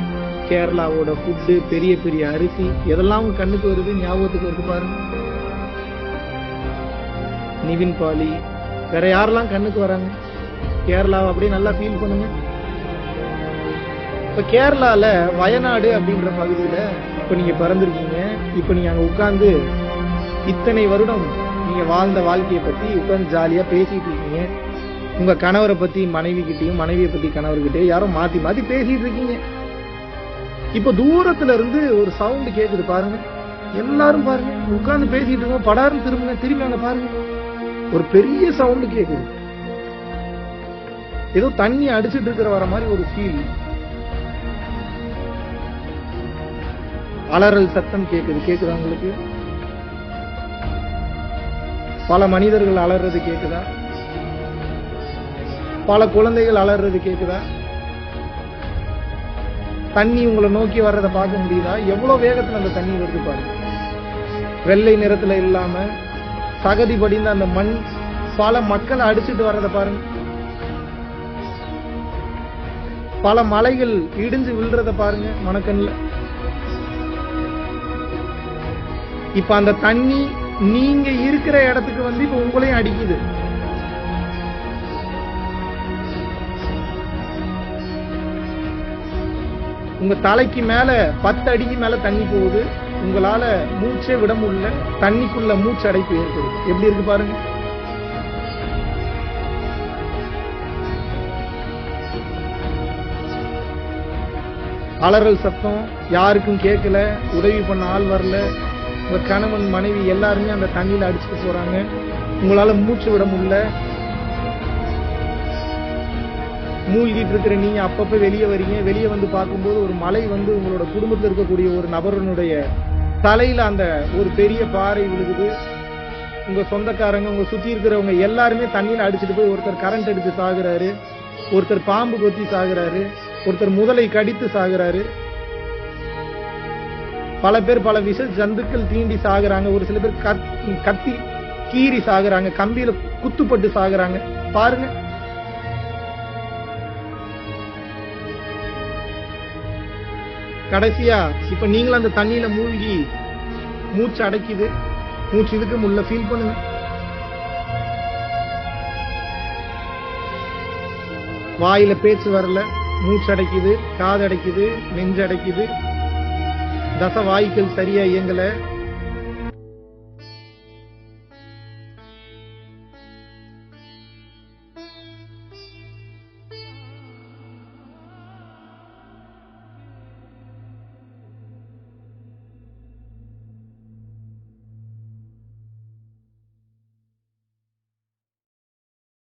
Speaker 1: கேரளாவோட ஃபுட்டு, பெரிய பெரிய அரிசி, எதெல்லாம் உங்க கண்ணுக்கு வருது, ஞாபகத்துக்கு வருது பாருங்க. நிவின் பாலி, வேற யாரெல்லாம் கண்ணுக்கு வராங்க? கேரளாவை அப்படியே நல்லா ஃபீல் பண்ணுங்க. இப்ப கேரளால வயநாடு அப்படின்ற பகுதியில இப்ப நீங்க பிறந்திருக்கீங்க. இப்ப நீங்க அங்க உட்கார்ந்து இத்தனை வருடம் நீங்க வாழ்ந்த வாழ்க்கையை பத்தி உட்கார்ந்து ஜாலியா பேசிட்டு இருக்கீங்க. உங்க கணவரை பத்தி மனைவி கிட்டையும், மனைவியை பத்தி கணவர்கிட்டயும் யாரும் மாத்தி மாத்தி பேசிட்டு இருக்கீங்க. இப்ப தூரத்துல இருந்து ஒரு சவுண்ட் கேக்குது பாருங்க. எல்லாரும் பாருங்க, உட்கார்ந்து பேசிட்டு இருக்கோம். படாருன்னு திரும்பி அங்க பாருங்க, ஒரு பெரிய சவுண்ட் கேக்குது. ஏதோ தண்ணி அடிச்சிட்டு இருக்கிற வர மாதிரி ஒரு ஃபீல். அலறல் சத்தம் கேக்குது. கேக்குதா உங்களுக்கு? பல மனிதர்கள் அலறது கேக்குதா? பல குழந்தைகள் அலறது கேக்குதா? தண்ணி உங்களை நோக்கி வர்றதை பார்க்க முடியுதா? எவ்வளவு வேகத்துல அந்த தண்ணி வருது பாருங்க. வெள்ளை நிறத்துல இல்லாம சகதி படிந்த அந்த மண் பல மக்களை அடிச்சுட்டு வர்றதை பாருங்க. பல மலைகள் இடிஞ்சு விழுறத பாருங்க மணக்கண்ல. இப்ப அந்த தண்ணி நீங்க இருக்கிற இடத்துக்கு வந்து இப்ப உங்களையும் அடிக்குது. உங்க தலைக்கு மேல 10 அடிக்கு மேல தண்ணி போகுது. உங்களால மூச்சே விட முடியல. தண்ணிக்குள்ள மூச்சு அடைப்பு ஏற்படுது. எப்படி இருக்கு பாருங்க. அலறல் சத்தம் யாருக்கும் கேட்கல. உதவி பண்ண ஆள் வரல. உங்க கணவன் மனைவி எல்லாருமே அந்த தண்ணியில அடிச்சுட்டு போறாங்க. உங்களால மூச்சு விட முடியல. மூழ்கிட்டு இருக்கிற நீங்க அப்பப்ப வெளியே வரீங்க. வெளியே வந்து பார்க்கும்போது ஒரு மலை வந்து உங்களோட குடும்பத்தில் இருக்கக்கூடிய ஒரு நபருடைய தலையில அந்த ஒரு பெரிய பாறை விழுகுது. உங்க சொந்தக்காரங்க, உங்க சுத்தி இருக்கிறவங்க எல்லாருமே தண்ணியில அடிச்சுட்டு போய் ஒருத்தர் கரண்ட் அடிச்சு சாகுறாரு, ஒருத்தர் பாம்பு கொத்தி சாகுறாரு, ஒருத்தர் முதலை கடித்து சாகுறாரு. பல பேர் பல விஷ ஜந்துக்கள் தீண்டி சாகுறாங்க. ஒரு சில பேர் கத்தி கீறி சாகுறாங்க, கம்பியில குத்துப்பட்டு சாகுறாங்க. பாருங்க. கடைசியா இப்ப நீங்களும் அந்த தண்ணியில மூழ்கி மூச்சு அடைக்குது, மூச்சு இதுக்கு முள்ள ஃபீல் பண்ணுங்க. வாயில பேச்சு வரல, மூச்சு அடைக்குது, காது அடைக்குது, நெஞ்சு அடைக்குது, தச வாய்க்கள் சரியா இயங்கல,